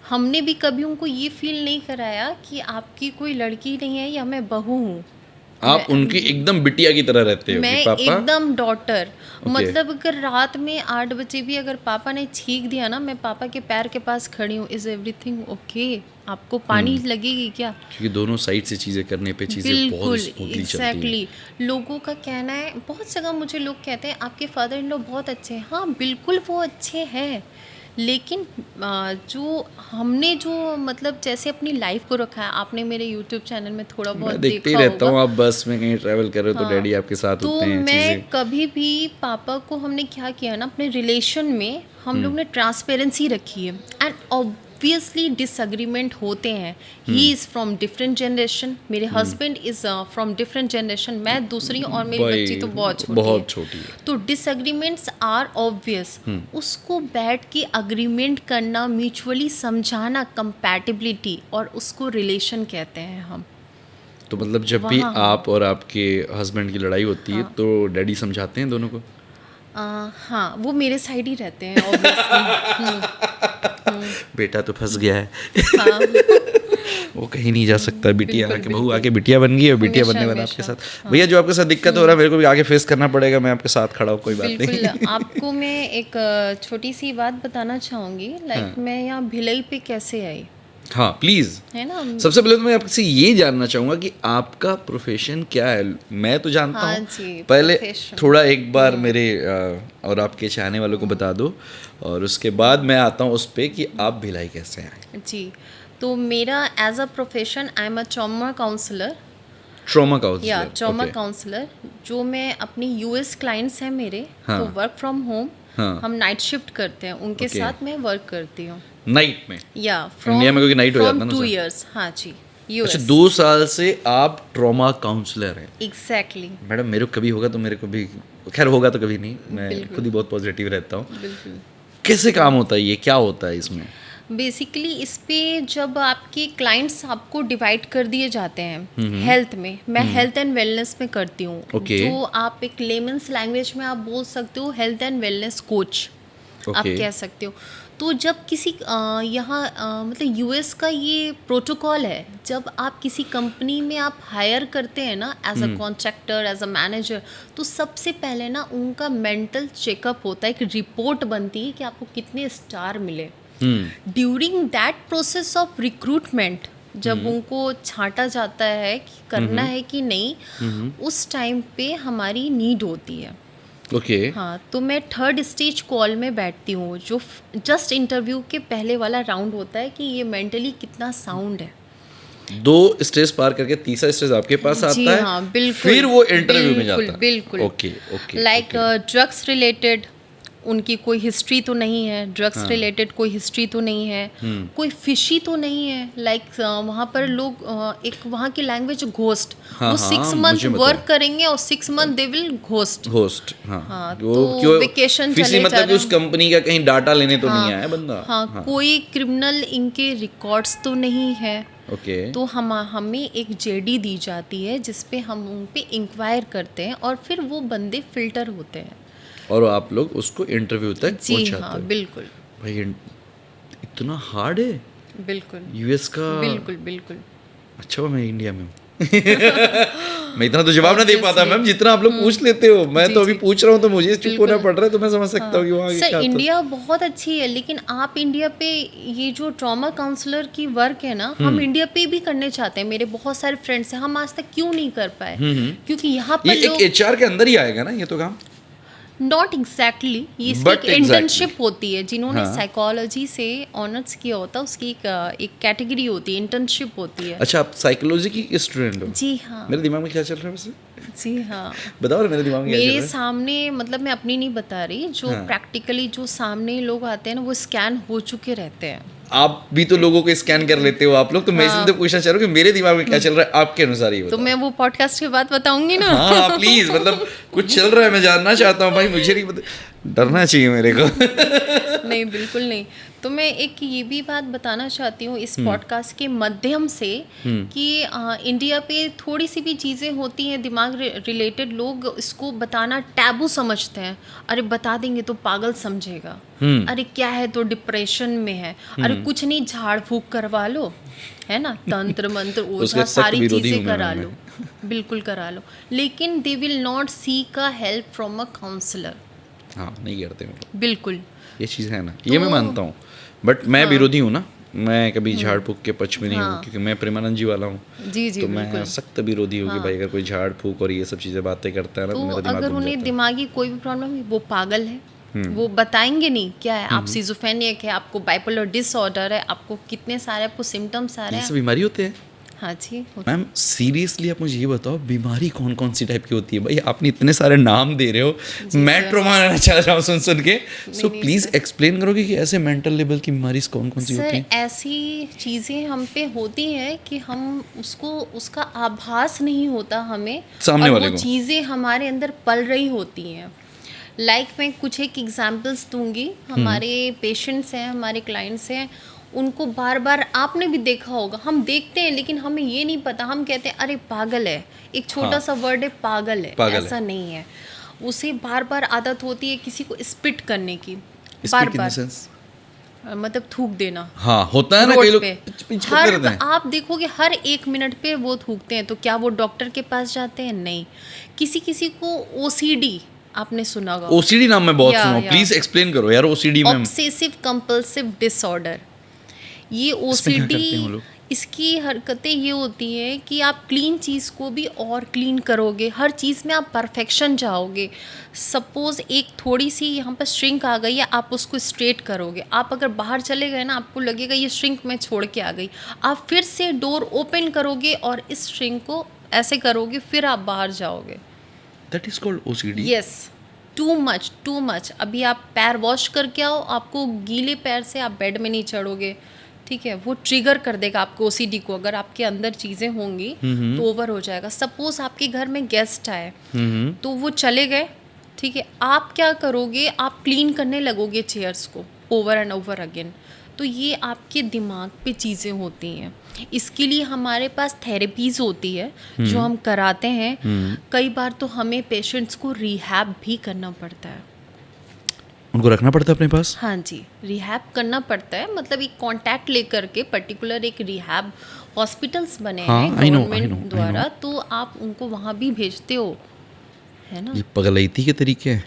हमने भी कभी उनको ये फील नहीं कराया कि आपकी कोई लड़की नहीं है या मैं बहू हूँ। आप उनकी एकदम बिटिया की तरह रहते हो मैं कि पापा। एकदम डॉटर, ओके। मतलब अगर रात में 8 बजे भी अगर पापा ने छींक दिया ना, मैं पापा के पैर के पास खड़ी हूँ, इज़ एवरीथिंग ओके, आपको पानी लगेगी क्या? क्योंकि दोनों साइड से चीज़ें करने पे चीज़ें बहुत बिल्कुल स्मूथली चलती हैं। एग्जैक्टली। लोगों का कहना है, बहुत जगह मुझे लोग कहते हैं आपके फादर इन लॉ बहुत अच्छे हैं। हाँ बिल्कुल वो अच्छे हैं, लेकिन जो हमने जो मतलब जैसे अपनी लाइफ को रखा है, आपने मेरे यूट्यूब चैनल में थोड़ा बहुत मैं देखते ही देखा रहता हूँ, होगा। आप बस में कहीं ट्रैवल कर रहे हो तो हाँ, डैडी आपके साथ तो होते हैं मैं चीज़ें। कभी भी पापा को, हमने क्या किया ना अपने रिलेशन में, हम लोग ने ट्रांसपेरेंसी रखी है। एंड ऑब्वियसली डिसएग्रीमेंट होते हैं, he is from different generation, मेरे husband is from different generation, मैं दूसरी और मेरी बच्ची तो बहुत छोटी है। तो डिसएग्रीमेंट्स आर ऑब्वियस, उसको बैठ के अग्रीमेंट करना, म्यूचुअली समझाना, कंपैटिबिलिटी, और उसको रिलेशन कहते हैं हम। तो मतलब जब भी वहाँ आप और आपके हस्बैंड की लड़ाई होती है तो डैडी समझाते हैं दोनों को? हाँ वो मेरे साइड ही रहते हैं ऑब्वियसली। बेटा तो फंस गया है। हाँ वो कहीं नहीं जा सकता, बिटिया बिल्कुल आके बहू बिल्कुल, आके बिटिया बन गई और बिटिया हमेशा बनने के बाद आपके हमेशा। साथ भैया जो आपके साथ दिक्कत हो रहा है मेरे को भी आगे फेस करना पड़ेगा, मैं आपके साथ खड़ा हूँ, कोई बात बिल्कुल। नहीं। आपको मैं एक छोटी सी बात बताना चाहूँगी, लाइक मैं यहाँ भिलाई पे कैसे आई, हाँ प्लीज़। है ना। सबसे पहले तो मैं आपसे ये जानना चाहूँगा कि आपका प्रोफेशन क्या है। मैं तो जानता हाँ हूँ, जी, पहले प्रोफेशन। थोड़ा एक बार मेरे और आपके चाहने वालों को बता दो, और उसके बाद मैं आता हूँ उस पे कि आप भिलाई कैसे आए। जी, तो मेरा as a profession, I am a trauma counsellor, trauma या काउंसलर। ट्रॉमा काउंसलर, जो मैं अपनी यूएस क्लाइंट्स हैं मेरे, हाँ। तो वर्क फ्रॉम होम, हाँ। हम नाइट शिफ्ट करते हैं, उनके ओके। साथ मैं वर्क करती हूँ। नाइट में? या इंडिया में क्योंकि night हो जाता है ना फ्रॉम 2 सर। इयर्स, हाँ जी, अच्छा, यूएस 2 साल से आप ट्रॉमा काउंसलर हैं। एग्जैक्टली। मैडम मेरे को कभी होगा तो मेरे को भी, खैर होगा तो कभी नहीं, मैं बिल्कुल। खुद ही बहुत पॉजिटिव रहता हूँ। बिल्कुल। कैसे काम होता है ये, क्या होता है इसमें? बेसिकली इस पे जब आपके क्लाइंट्स आपको डिवाइड कर दिए जाते हैं, हेल्थ में, मैं हेल्थ एंड वेलनेस में करती हूँ, ओके। जो आप एक लेमन्स लैंग्वेज में आप बोल सकते हो हेल्थ एंड वेलनेस कोच, आप ओके। कह सकते हो। तो जब किसी यहाँ मतलब यूएस का ये प्रोटोकॉल है, जब आप किसी कंपनी में आप हायर करते हैं ना as a contractor, as a manager, तो सबसे पहले ना उनका मेंटल चेकअप होता है, एक रिपोर्ट बनती है कि आपको कितने स्टार मिले। During that process of recruitment, जब उनको छांटा जाता है कि करना है कि नहीं, उस टाइम पे हमारी नीड होती है। ओके। हाँ, तो मैं 3rd स्टेज कॉल में बैठती हूँ, जो जस्ट इंटरव्यू के पहले वाला राउंड होता है कि ये मेंटली कितना साउंड है। 2 स्टेज पार करके तीसरा स्टेज आपके पास जी आता है। हाँ बिल्कुल, फिर वो इंटरव्यू में जाता है। बिल्कुल। Okay okay. Like drugs related, उनकी कोई हिस्ट्री तो नहीं है, ड्रग्स रिलेटेड कोई हिस्ट्री तो नहीं है, कोई फिशी तो नहीं है, लाइक वहाँ पर लोग एक वहाँ की लैंग्वेज घोस्ट, हाँ, वो हाँ, 6 मंथ मुझे पता वर्क है। करेंगे और 6 month they will ghost. Host, हाँ। हाँ, वो तो क्यों वेकेशन किसी चले जा मतलब कि रहे उस कंपनी का कहीं डाटा लेने तो नहीं हाँ, आया बंदा। हाँ, कोई क्रिमिनल इनके रिकॉर्ड्स तो नहीं है। ओके। तो हमें एक जेडी दी जाती है जिस पे हम उन पे इंक्वायर करते हैं, और फिर वो बंदे फिल्टर होते हैं। और आप लोग उसको इंटरव्यू तक जी पहुंचाते हाँ हो। बिल्कुल भाई इतना हार्ड है बिल्कुल यूएस का। बिल्कुल बिल्कुल। अच्छा हुआ मैं इंडिया में हूँ। मैं इतना तो जवाब ना दे पाता मैम जितना आप लोग पूछ लेते हो। मैं तो अभी पूछ रहा हूँ तो मुझे चुप होना पड़ रहा है, तो मैं समझ सकता हूँ कि वहाँ सर क्या होता है। इंडिया बहुत अच्छी है, लेकिन आप इंडिया पे ये जो ट्रॉमा काउंसलर की वर्क है ना, हम इंडिया पे भी करने चाहते हैं। मेरे बहुत सारे फ्रेंड्स हैं, हम आज तक क्यों नहीं कर पाए? क्योंकि यहाँ ये पर एक लोग एचआर के अंदर ही आएगा ना ये तो काम। नॉट एग्जैक्टली ये इसकी But एक exactly. इंटर्नशिप होती है। जिन्होंने हाँ। साइकोलॉजी से ऑनर्स किया होता है उसकी एक कैटेगरी होती है, इंटर्नशिप होती है। अच्छा, आप साइकोलॉजी की स्टूडेंट हो? जी हाँ, मेरे दिमाग में क्या चल रहा है वैसे? जी हाँ। बताओ ना मेरे दिमाग में क्या चल मेरे रहा है? सामने, मतलब मैं अपनी नहीं बता रही, जो हाँ। प्रैक्टिकली जो सामने लोग आते हैं ना, वो स्कैन हो चुके रहते हैं। आप भी तो लोगों को स्कैन कर लेते हो आप लोग, तो मैं इसलिए तो पूछना चाह रहा हूँ कि मेरे दिमाग में क्या चल रहा है आपके अनुसार ही तो बताओ। मैं वो पॉडकास्ट के बाद बताऊंगी ना। हाँ प्लीज, मतलब कुछ चल रहा है, मैं जानना चाहता हूँ भाई, मुझे नहीं पता, डरना चाहिए मेरे को। नहीं, बिल्कुल नहीं। तो मैं एक ये भी बात बताना चाहती हूँ इस पॉडकास्ट के माध्यम से कि इंडिया पे थोड़ी सी भी चीज़ें होती हैं दिमाग रिलेटेड, लोग इसको बताना टैबू समझते हैं। अरे बता देंगे तो पागल समझेगा, अरे क्या है तो डिप्रेशन में है, अरे कुछ नहीं झाड़ फूक करवा लो, है ना, तंत्र मंत्र उसके ओझा सख्त सारी विरोधी चीज़ें हूँ मैं करा मैम। लो, बिल्कुल करा लो, लेकिन they will not seek a help from a counsellor. हाँ नहीं करते मतलब, बिल्कुल। ये चीज़ है ना, ये मैं मानता हूँ, बट मैं विरोधी हूँ ना। मैं कभी झाड़ फूक के पक्ष में नहीं हूँ, क्योंकि मैं प्रेमानंद जी वाला हूँ। जी जी तो बिल्कुल। मैं सख्त विरोधी हूँ कि भाई अगर कोई झाड़ फूक और ये सब चीज़ें बातें करता है ना, तो तो मेरा दिमाग अगर घूम उन्हें जाता है। दिमागी कोई भी प्रॉब्लम है, वो पागल है, वो बताएंगे नहीं क्या है। आप सिजोफ्रेनिक है, आपको बाइपोलर डिसऑर्डर है, आपको कितने सारे आपको सिम्टम्स आ रहे ये सब हैं। बीमारी होते हैं? हाँ जी, होता मैम सीरियसली आप मुझे ये बताओ, बीमारी कौन कौन सी टाइप की होती है? भाई आपने इतने सारे नाम दे रहे हो, मैं सर। ट्रोमा लेना चाह रहा हूँ सुन के। सो नहीं, प्लीज़ सर। एक्सप्लेन करोगे कि ऐसे मेंटल लेवल की बीमारी कौन कौन सी होती सर हैं? ऐसी चीज़ें हम पे होती हैं कि हम उसका आभास नहीं होता हमें, सामने और वाले वो को। चीज़ें हमारे अंदर पल रही होती हैं। मैं कुछ एक एग्जांपल्स दूंगी। हमारे पेशेंट्स हैं, हमारे क्लाइंट्स हैं, उनको बार बार, आपने भी देखा होगा, हम देखते हैं लेकिन हमें ये नहीं पता, हम कहते हैं अरे पागल है, एक छोटा सा वर्ड है पागल है, पागल ऐसा नहीं है। उसे बार बार आदत होती है किसी को स्पिट करने की, बार speak in the bar, sense? मतलब थूक देना हाँ होता है ना, रोड कई लोग पे। पिच करते रहते हैं। आप देखोगे हर 1 मिनट पे वो थूकते हैं। तो क्या वो डॉक्टर के पास जाते हैं? नहीं। किसी किसी को ओसीडी, आपने सुना होगा, ओसीडी नाम मैं बहुत या, सुना हूँ, या। प्लीज एक्सप्लेन करो यार ओसीडी में। Obsessive compulsive disorder. ये इसमें क्या करते हैं वो ओसीडी, लोग? इसकी हरकतें ये होती हैं कि आप क्लीन चीज़ को भी और क्लीन करोगे, हर चीज़ में आप परफेक्शन चाहोगे। सपोज़ एक थोड़ी सी यहाँ पर श्रिंक आ गई है, आप उसको स्ट्रेट करोगे। आप अगर बाहर चले गए ना, आपको लगेगा ये श्रिंक मैं छोड़ के आ गई, आप फिर से डोर ओपन करोगे और इस श्रिंक को ऐसे करोगे, फिर आप बाहर जाओगे। That is called OCD? Yes, too much, too much. अभी आप पैर वॉश करके आओ, आपको गीले पैर से आप बेड में नहीं चढ़ोगे, ठीक है? वो ट्रिगर कर देगा आपको ओसीडी को। अगर आपके अंदर चीज़ें होंगी तो ओवर हो जाएगा। सपोज आपके घर में गेस्ट आए, तो वो चले गए, ठीक है, आप क्या करोगे? आप क्लीन करने लगोगे चेयर्स को ओवर एंड ओवर अगेन। तो ये आपके दिमाग पे चीज़ें होती हैं। इसके लिए हमारे पास थेरेपीज़ होती है जो हम कराते हैं। कई बार तो हमें पेशेंट्स को रिहैब भी करना पड़ता है। उनको रखना पड़ता है अपने पास? हाँ जी, रिहैब करना पड़ता है, मतलब एक कांटेक्ट लेकर के पर्टिकुलर एक रिहैब हॉस्पिटल्स बने हाँ, हैं I know, गवर्नमेंट द्वारा, तो आप उनको वहाँ भी भेजते हो, है ना? ये पगलैती के तरीके हैं।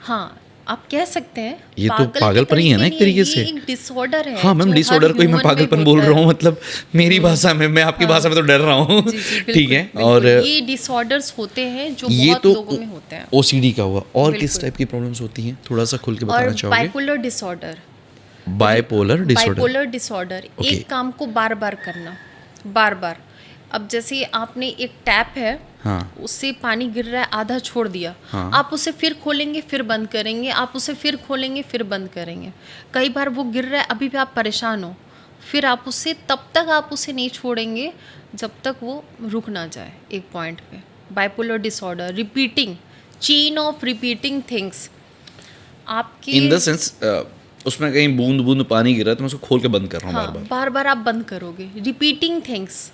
हाँ, आप कह सकते हैं। ये तो पागल के पागलपन ही है ना एक तरीके नहीं, तरीके से। ये एक डिसऑर्डर है। हाँ मैम, जो डिसऑर्डर हर को ही मैं human में पागलपन बोल होता रहा है। हूँ, मतलब मेरी भाषा में, मैं आपकी भाषा में तो डर रहा हूँ। जी, जी, ठीक बिल्कुल, है। बिल्कुल। और ये डिसऑर्डर्स होते हैं जो ये बहुत तो लोगों में होते हैं। ओसीडी का हुआ, और किस बिल्कुल। टाइप की प्रॉब्लम्स होती हैं, थोड़ा सा खुल के और बताना चाहोगे? Bipolar disorder, bipolar disorder? Bipolar disorder, Okay. एक काम को बार बार करना, बार बार। अब जैसे आपने एक टैप है, हाँ उससे पानी गिर रहा है, आधा छोड़ दिया, हाँ। आप उसे फिर खोलेंगे फिर बंद करेंगे, आप उसे फिर खोलेंगे फिर बंद करेंगे। कई बार वो गिर रहा है, अभी भी आप परेशान हो, फिर आप उसे तब तक आप उसे नहीं छोड़ेंगे जब तक वो रुक ना जाए एक पॉइंट पे। Bipolar disorder, repeating, chain of repeating things आपके। इन द सेंस उसमें कहीं बूंद बूंद पानी गिरा है तो मैं उसको खोल के बंद कर रहा हूँ हाँ, बार बार। बार बार आप बंद करोगे। रिपीटिंग थिंग्स,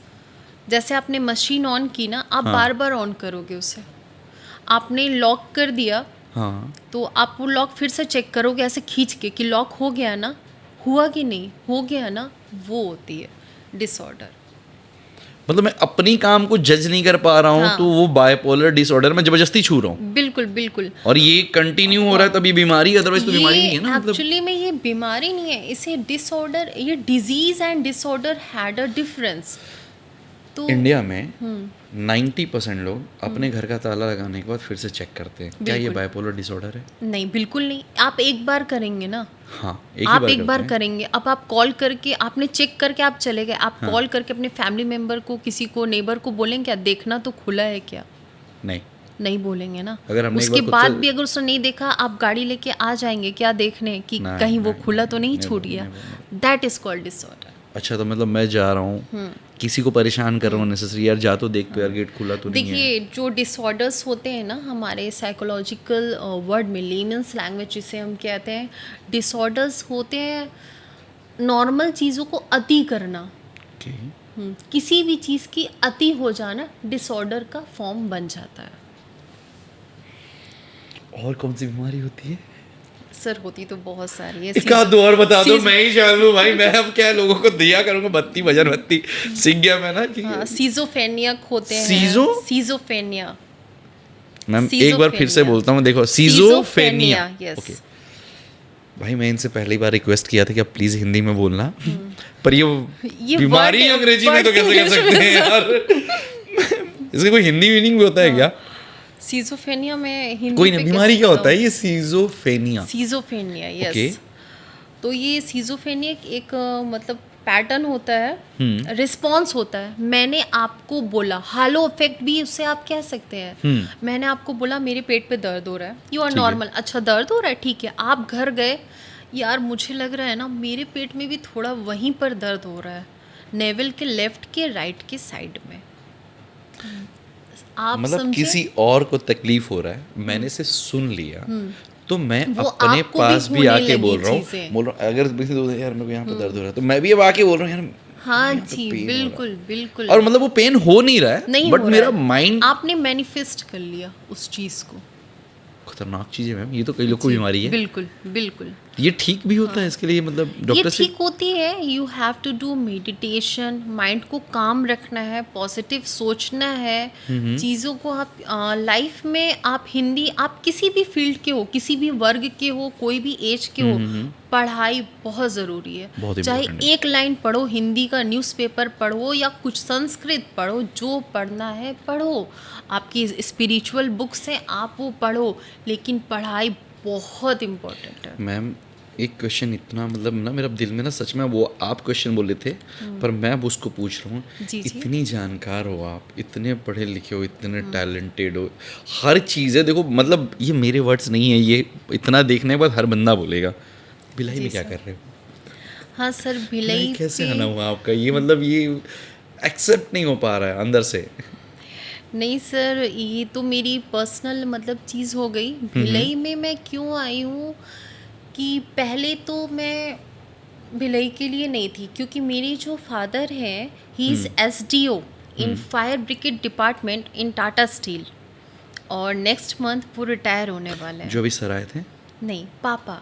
जैसे आपने मशीन ऑन की ना, आप बार बार ऑन करोगे उसे। आपने लॉक कर दिया, हाँ तो आप वो लॉक फिर से चेक करोगे ऐसे खींच के कि लॉक हो गया ना, हुआ कि नहीं, हो गया ना, वो होती है डिसऑर्डर। मतलब मैं अपनी काम को जज नहीं कर पा रहा हूँ हाँ। तो वो बाइपोलर डिसऑर्डर में जबरदस्ती छू रहा हूँ, बिल्कुल बिल्कुल। और ये कंटिन्यू हो रहा है तभी बीमारी, अदरवाइज तो बीमारी नहीं है ना, मतलब एक्चुअली में ये बीमारी नहीं है, इसे डिसऑर्डर, ये disease and disorder had a difference. तो इंडिया में 90% लोग अपने घर का ताला लगाने के बाद फिर से चेक करते हैं क्या ये बिल्कुल। बाइपोलर डिसऑर्डर है। नहीं, बिल्कुल नहीं। आप एक बार करेंगे ना, हाँ, एक ही आप बार एक बार करते हैं। करेंगे। अब आप कॉल करके आपने चेक करके आप चले गए, आप कॉल करके अपने फैमिली मेंबर को, किसी को, नेबर को बोलेंगे क्या देखना तो खुला है क्या? नहीं, नहीं बोलेंगे ना। अगर हमने एक उसके बार खुद बाद से- भी अगर उसने नहीं देखा, आप गाड़ी लेके आ जाएंगे क्या देखने कि नहीं, कहीं वो नहीं, खुला तो नहीं नहीं छूट बोलेंगे, गया? नहीं दैट इज कॉल्ड डिसऑर्डर। अच्छा, तो मतलब मैं जा रहा हूँ, किसी को परेशान कर रहा हूँ नेसेसरी, यार जा तो देख तो यार गेट खुला तो नहीं है। देखिए, जो डिसऑर्डर्स होते हैं ना हमारे साइकोलॉजिकल वर्ड में, लेमन्स लैंग्वेज जिसे हम कहते हैं, डिसऑर्डर्स होते हैं नॉर्मल चीज़ों को अति करना। Okay. किसी भी चीज़ की अति हो जाना डिसऑर्डर का फॉर्म बन जाता है। और कौन सी बीमारी होती है? सर होती तो बहुत सारी है। एक आध दो और बता दो, सीज- मैं ही जान लूं भाई, मैं अब क्या लोगों को दिया करूंगा बत्ती बजन बत्ती, सीख गया मैं ना कि हाँ, सीजोफेनिया होते हैं। सीजोफेनिया। मैम एक बार फिर से सीजोफेनिया। बोलता हूँ, देखो सीजोफेनिया। यस। ओके भाई, मैं इनसे पहली बार रिक्वेस्ट किया था कि आप प्लीज हिंदी में बोलना, पर ये बीमारी word- अंग्रेजी में तो word कैसे कर सकते हैं यार? इसका कोई हिंदी मीनिंग भी होता है क्या? सीजोफेनिया में हिंदी कोई पे नहीं, कैसे बीमारी क्या होता है बताऊं? ये सीजोफेनिया? सीजोफेनिया, यस। Okay. तो ये सीजोफेनिया एक मतलब पैटर्न होता है, रिस्पॉन्स होता है। मैंने आपको बोला, हालो इफेक्ट भी उससे आप कह सकते हैं। मैंने आपको बोला मेरे पेट पे दर्द हो रहा है, यू आर ठीक है। नॉर्मल। अच्छा, दर्द हो रहा है, ठीक है। आप घर गए, यार मुझे लग रहा है ना मेरे पेट में भी थोड़ा वहीं पर दर्द हो रहा है, नेवल के लेफ्ट के राइट के साइड में। आप मतलब समझे? किसी और को तकलीफ हो रहा है, मैंने सिर्फ सुन लिया, तो मैं वो अपने आपको पास भी भी होने आके लगी बोल रहा चीज़ें। हूँ, अगर किसी दोस्त यार मेरे को यहाँ पे दर्द हो रहा है, तो मैं भी अब आके बोल रहा हूँ यार हाँ यहाँ पे जी, pain हो रहा है। बिल्कुल बिल्कुल। और मतलब वो पेन हो नहीं रहा है, नहीं बट हो रहा मेरा है। माइंड, आपने मैनिफेस्ट कर लिया उस चीज़ को। खतरनाक चीज है मैम, ये तो कई लोग को जी, बीमारी है। बिल्कुल बिल्कुल। ये ठीक भी होता है इसके लिए, मतलब ये डॉक्टर से? ठीक होती है। You have to do meditation, mind को काम रखना है, पॉजिटिव सोचना है चीज़ों को। आप लाइफ में आप हिंदी, आप किसी भी फील्ड के हो, किसी भी वर्ग के हो, कोई भी एज के हो, पढ़ाई बहुत ज़रूरी है। बहुत चाहे important है। एक लाइन पढ़ो हिंदी का, न्यूज़पेपर पढ़ो या कुछ संस्कृत पढ़ो, जो पढ़ना है पढ़ो। आपकी स्पिरिचुअल बुक्स हैं, आप वो पढ़ो, लेकिन पढ़ाई बहुत इम्पोर्टेंट है। मैम एक क्वेश्चन इतना, मतलब ना मेरा दिल में ना सच में, वो आप क्वेश्चन बोले थे पर मैं अब उसको पूछ रहा हूँ। जी, जी। इतनी जानकार हो आप, इतने पढ़े लिखे हो, इतने टैलेंटेड हो, हर चीज़ है, देखो मतलब ये मेरे वर्ड्स नहीं है, ये इतना देखने के बाद हर बंदा बोलेगा भिलाई जी में क्या सर। कर रहे हो? हाँ सर, भिलाई भिलाई कैसे पे- आना हुआ आपका, ये मतलब ये एक्सेप्ट नहीं हो पा रहा है अंदर से। नहीं सर, ये तो मेरी पर्सनल मतलब चीज़ हो गई। भिलाई में मैं क्यों आई हूँ कि पहले तो मैं भिलाई के लिए नहीं थी, क्योंकि मेरे जो फादर हैं, he is SDO in fire brigade department in Tata steel, और नेक्स्ट मंथ वो रिटायर होने वाले हैं। जो अभी सर आए थे, नहीं, पापा।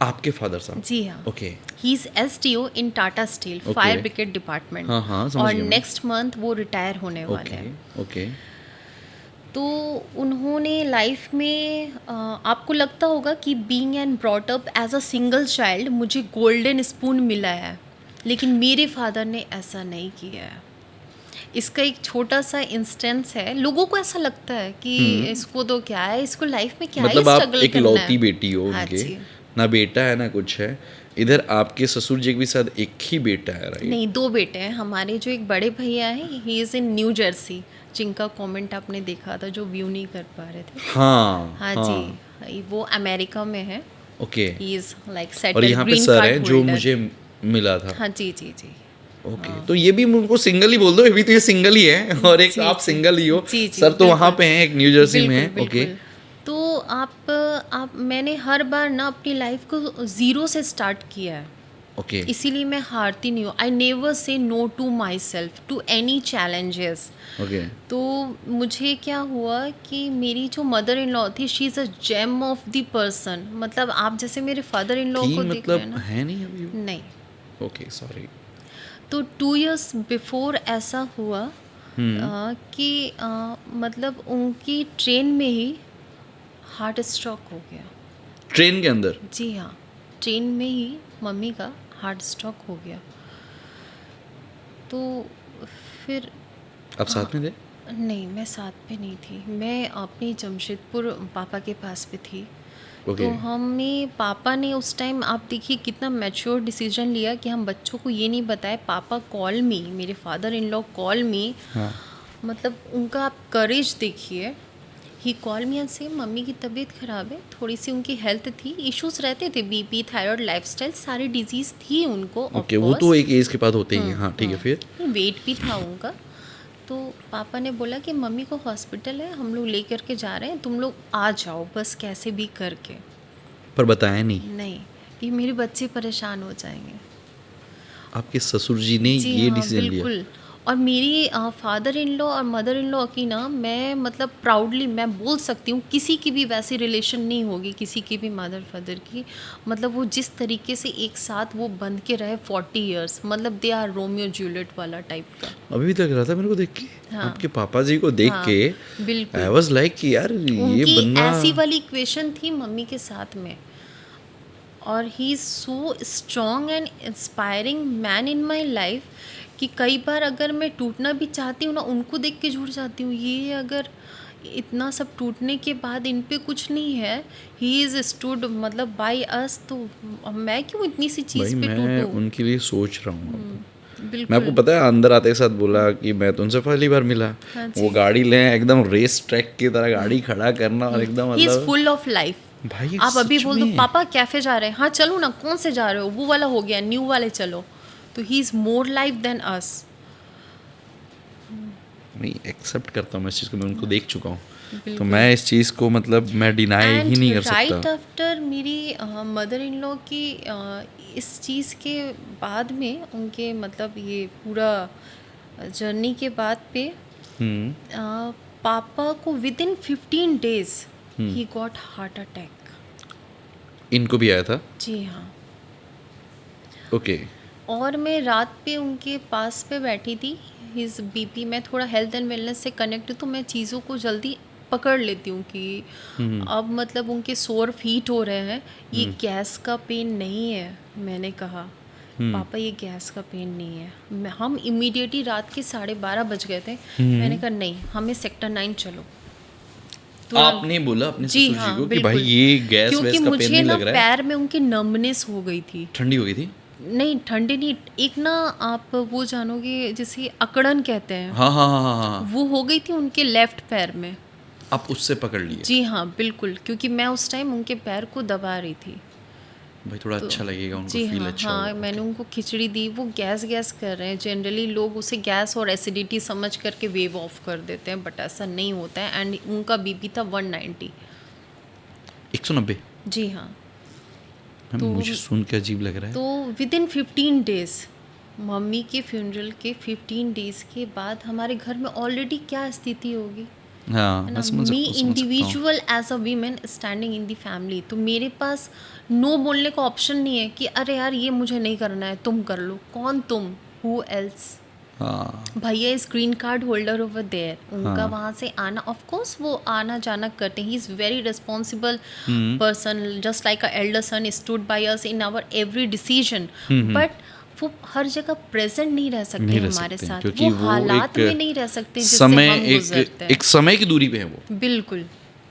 आपके फादर साहब? जी हाँ। Okay. He is SDO in Tata steel Okay. Fire brigade department. हाँ, हाँ, समझ और गया मैं। नेक्स्ट मंथ वो रिटायर होने वाले ओके हैं। ओके। तो उन्होंने लाइफ में आपको लगता होगा कि being and brought up as a single child मुझे गोल्डन स्पून मिला है, लेकिन मेरे फादर ने ऐसा नहीं किया है। इसका एक छोटा सा इंस्टेंस है। लोगों को ऐसा लगता है कि इसको तो क्या है, इसको लाइफ में क्या मतलब है, आप स्ट्रगल एक करना लौती है। बेटी हो हाँ उनके, जी। ना बेटा है ना कुछ है। इधर आपके ससुर जी के भी साथ एक ही बेटा है, राइट? नहीं, 2 बेटे हैं हमारे। जो एक बड़े भैया हैं, he is in new Jersey, जिनका कमेंट आपने देखा था, जो व्यू नहीं कर पा रहे थे। हाँ हाँ जी, वो अमेरिका में है। ओके। ही इज़ लाइक और सेटल्ड यहाँ पे ग्रीन सर कार्ड है जो होल्डर। मुझे मिला था। हाँ जी जी जी। ओके, तो ये भी उनको सिंगल ही बोल दो, अभी तो ये सिंगल ही है और एक जी, आप जी। सिंगल ही हो। जी, जी, सर तो वहाँ बिल्कुल। पे हैं, एक न्यू जर्सी में है। बिल्कुल, ओके। बिल्कुल। तो आप मैंने हर बार ना अपनी लाइफ को ज़ीरो से स्टार्ट किया है, ओके। इसीलिए मैं हारती नहीं हूँ। I never say no to myself, to any challenges. Okay. तो मुझे क्या हुआ कि मेरी जो मदर इन लॉ थी, she is a gem of the person. मतलब आप जैसे मेरे फादर इन लॉ थी को देख रहे हैं मतलब ना। है नहीं अभी? नहीं, ओके, सॉरी। तो 2 इयर्स बिफोर ऐसा हुआ कि मतलब उनकी ट्रेन में ही हार्ट स्ट्रोक हो गया। ट्रेन के अंदर? जी हाँ, ट्रेन में ही मम्मी का हार्ट स्ट्रोक हो गया। तो फिर आप साथ में थे? नहीं, मैं साथ में नहीं थी, मैं अपनी जमशेदपुर पापा के पास पे थी। ओके। तो हमें पापा ने उस टाइम, आप देखिए कितना मैच्योर डिसीजन लिया कि हम बच्चों को ये नहीं बताए। पापा कॉल मी, मेरे फादर इन लॉ कॉल मी, हाँ। मतलब उनका आप करेज देखिए। ही कॉल मी एंड से मम्मी की तबीयत ख़राब है, थोड़ी सी उनकी हेल्थ थी, इश्यूज रहते थे, बीपी, थायराइड, लाइफस्टाइल, सारी डिजीज़ थी उनको। ओके, वो तो एक एज के बाद होते ही हैं। हाँ ठीक है, फिर? वेट भी था उनका। तो पापा ने बोला कि मम्मी को हॉस्पिटल है, हम लोग ले करके जा रहे हैं, तुम लोग आ जाओ बस कैसे भी करके। पर बताया नहीं? नहीं, कि मेरे बच्चे परेशान हो जाएंगे। आपके ससुर जी ने जी ये हाँ, डिसीजन लिया? बिल्कुल। और मेरी फादर इन लॉ और मदर इन लॉ की ना, मैं मतलब प्राउडली मैं बोल सकती हूँ, किसी की भी वैसी रिलेशन नहीं होगी, किसी की भी मदर फादर की। मतलब वो जिस तरीके से एक साथ वो बंध के रहे 40 इयर्स, मतलब दे आर रोमियो जूलियट वाला टाइप का। अभी भी लग रहा था मेरे को देख के, हाँ। आपके पापा जी को देख हाँ, के बिल्कुल। आई वाज लाइक कि यार ये उनकी बंदा ऐसी वाली इक्वेशन थी मम्मी के साथ में। और he is so strong and inspiring man in my life कि कई बार अगर मैं टूटना भी चाहती हूँ ना, उनको देख के जुड़ जाती हूँ। ये अगर इतना सब टूटने के बाद इन पे कुछ नहीं है, ही इज़ स्टूड मतलब बाई अस, तो मैं क्यों इतनी सी चीज़ भाई पे मैं टूटूँ। उनके लिए सोच रहा हूँ अब। मैं आपको बिल्कुल। पता है अंदर आते के साथ बोला कि मैं तो उनसे पहली बार मिला। हाँ वो जी। गाड़ी ले एकदम रेस ट्रैक की तरह गाड़ी खड़ा करना और एकदम ही इज़ मतलब फुल ऑफ लाइफ। भाई आप अभी सच बोल दो में। पापा कैफ़े जा रहे हैं, हाँ चलो ना, कौन से जा रहे हो, वो वाला हो गया, न्यू वाले चलो। तो he is more life than us. नहीं एक्सेप्ट करता हूँ मैं इस चीज़ को, मैं उनको देख चुका हूँ। तो बिल्कुल। मैं इस चीज़ को मतलब मैं डिनाई ही नहीं कर राइट सकता। आफ्टर मेरी मदर इन लॉ की इस चीज़ के बाद में, उनके मतलब ये पूरा जर्नी के बाद पे पापा को with in 15 days he got heart attack. इनको भी आया था? जी हाँ। ओके। और मैं रात पे उनके पास पे बैठी थी, हिज बीपी, मैं थोड़ा हेल्थ एंड वेलनेस से कनेक्ट हूँ, तो मैं चीज़ों को जल्दी पकड़ लेती हूँ कि अब मतलब उनके सोर फीट हो रहे हैं, ये गैस का पेन नहीं है। मैंने कहा पापा ये गैस का पेन नहीं है। हम इमीडिएटली रात के 12:30 बज गए थे। मैंने कहा नहीं, हमें सेक्टर 9 चलो। आपने बोला अपने जी ससुर जी हाँ, को कि भाई बिल्कुल। ये गैस क्योंकि वैस का पेन मुझे नहीं ना लग रहा है? पैर में उनके नम्बनेस हो गई थी। ठंडी हो गई थी? नहीं ठंडे नहीं, एक ना आप वो जानोगे जिसे अकड़न कहते हैं, हाँ हाँ हाँ हाँ हाँ। वो हो गई थी उनके लेफ्ट पैर में। आप उससे पकड़ लिए? जी हाँ, बिल्कुल, क्योंकि मैं उस टाइम उनके पैर को दबा रही थी। भाई थोड़ा अच्छा लगेगा उनको, जी फील हाँ, अच्छा हाँ, होगा। मैंने उनको खिचड़ी दी, वो गैस गैस कर रहे हैं। जनरली लोग उसे गैस और एसिडिटी समझ करके वेव ऑफ कर देते हैं, बट ऐसा नहीं होता है। एंड उनका बीपी था 190। 190? जी हाँ। मैम, मुझे सुन के अजीब लग रहा है। तो विद इन 15 डेज, मम्मी के फ्यूनरल के 15 डेज के बाद हमारे घर में ऑलरेडी क्या स्थिति होगी। हाँ मैं समझ मी सकता हूँ। Individual as a women standing in the family, तो मेरे पास नो बोलने का ऑप्शन नहीं है कि अरे यार ये मुझे नहीं करना है, तुम कर लो। कौन तुम? Who else? हाँ भैया is green card holder over there, उनका हाँ। वहाँ से आना, ऑफ कोर्स वो आना जाना करते हैं। He is very responsible person, just like a elder son stood by us in our every decision. But वो हर जगह प्रेजेंट नहीं रह सकते नहीं रह हमारे सकते, साथ, क्योंकि वो हालात एक में नहीं रह सकते जिससे समय हम गुजरते हैं। एक समय की दूरी पे है वो। बिल्कुल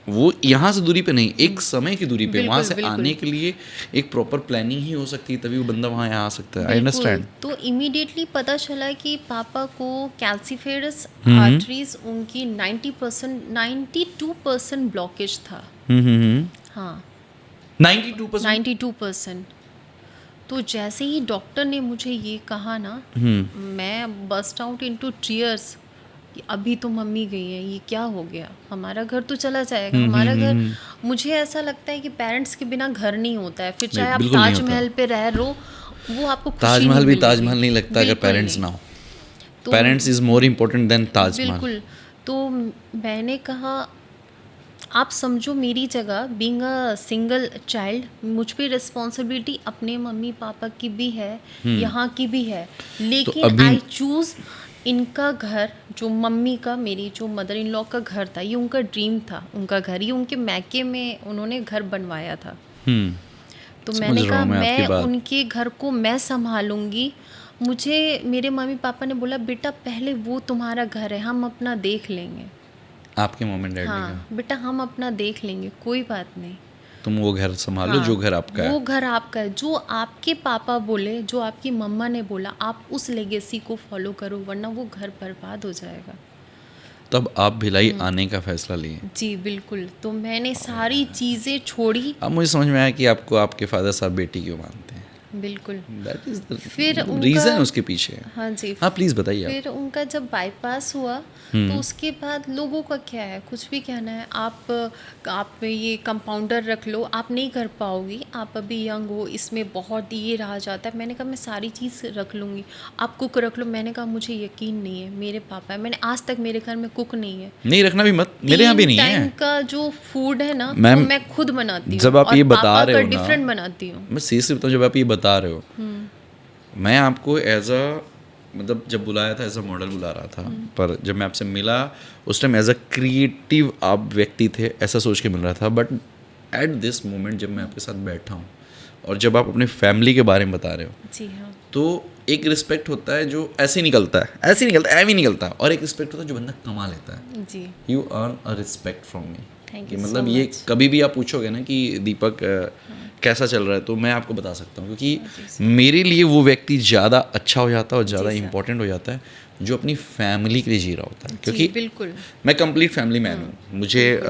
वो यहाँ से दूरी पे नहीं, एक समय की दूरी पे। बिल्कुल, वहाँ से बिल्कुल। आने के लिए एक प्रॉपर प्लानिंग ही हो सकती है, तभी वो बंदा वहाँ यहाँ आ सकता है। आई बिल्कुल। अंडरस्टैंड। तो इमीडिएटली पता चला कि पापा को कैल्सीफेरस आर्टरीज उनकी 90% 92% ब्लॉकेज था। हाँ 92%? 92%। तो जैसे ही डॉक्टर ने मुझे ये कहा ना, मैं बस्ट आउट इनटू टीयर्स कि अभी तो मम्मी गई है, ये क्या हो गया, हमारा घर तो चला जाएगा। हमारा घर, मुझे ऐसा लगता है कि पेरेंट्स के बिना घर नहीं होता है। फिर चाहे आप बिल्कुल नहीं होता। ताजमहल पे रह रो, वो आपको खुशी ताजमहल नहीं भी मिलेगी। ताजमहल नहीं लगता अगर बिल्कुल पेरेंट्स नहीं। ना हो। तो parents is more important then Taj Mahal. बिल्कुल। तो मैंने कहा आप समझो मेरी जगह बीइंग अ सिंगल चाइल्ड, मुझ पे रिस्पॉन्सिबिलिटी अपने मम्मी पापा की भी है, यहाँ की भी है, लेकिन अभी- आई चूज़ इनका घर, जो मम्मी का, मेरी जो मदर इन लॉ का घर था, ये उनका ड्रीम था, उनका घर, ये उनके मैके में उन्होंने घर बनवाया था। तो समझ मैंने रहा कहा हूँ मैं आपकी मैं बात। उनके घर को मैं संभालूंगी। मुझे मेरे मम्मी पापा ने बोला बेटा पहले वो तुम्हारा घर है, हम अपना देख लेंगे। आपके मॉम एंड डैड ने कहा हाँ बेटा हम अपना देख लेंगे, कोई बात नहीं। तुम वो घर संभालो हाँ, जो घर आपका वो है। घर आपका है, जो आपके पापा बोले, जो आपकी मम्मा ने बोला, आप उस लेगेसी को फॉलो करो, वरना वो घर बर्बाद हो जाएगा। तब आप भिलाई आने का फैसला लिए। जी बिल्कुल। तो मैंने सारी चीज़ें छोड़ी। अब मुझे समझ में आया कि आपको आपके फादर साहब बेटी क्यों मानते हैं। बिल्कुल। दैट इज द फिर उनका- रीजन उसके पीछे। हाँ जी। हाँ प्लीज बताइए आप। फिर उनका जब बाईपास हुआ तो उसके बाद लोगों का क्या है, कुछ भी कहना है, आप ये कंपाउंडर रख लो, आप नहीं कर पाओगी, आप अभी यंग हो, इसमें बहुत ये रहा जाता है। मैंने कहा मैं सारी चीज़ रख लूँगी, आप कुक रख लो। मैंने कहा मुझे यकीन नहीं है, मेरे पापा है, मैंने आज तक मेरे घर में कुक नहीं है। नहीं रखना भी मत, मेरे यहाँ भी नहीं टाइम है। का जो फूड है ना, मैम, वो मैं खुद बनाती हूँ। जब आप और ये बता पापा रहे का हो ना, डिफरेंट बनाती हूँ। मैं सीरियसली बताऊँ, जब आप ये बता रहे हो, मैं आपको एज अ, मतलब जब बुलाया था एज अ मॉडल बुला रहा था, पर जब मैं आपसे मिला उस टाइम एज अ क्रिएटिव आप व्यक्ति थे ऐसा सोच के मिल रहा था। बट एट दिस मोमेंट जब मैं आपके साथ बैठा हूँ और जब आप अपनी फैमिली के बारे में बता रहे हो, जी हाँ। तो एक रिस्पेक्ट होता है जो ऐसे ही निकलता है, ऐसे ही निकलता है, ऐसे ही निकलता है, और एक रिस्पेक्ट होता है जो बंदा कमा लेता है। जी you earn a respect from me. Thank कि you मतलब so ये much. कभी भी आप पूछोगे ना कि दीपक कैसा चल रहा है, तो मैं आपको बता सकता हूँ, क्योंकि मेरे लिए वो व्यक्ति ज़्यादा अच्छा हो जाता है और ज़्यादा जी, सर। इंपॉर्टेंट हो जाता है जो अपनी फैमिली के लिए जी रहा होता है। जी क्योंकि बिल्कुल। मैं कंप्लीट फैमिली मैन हूँ। मुझे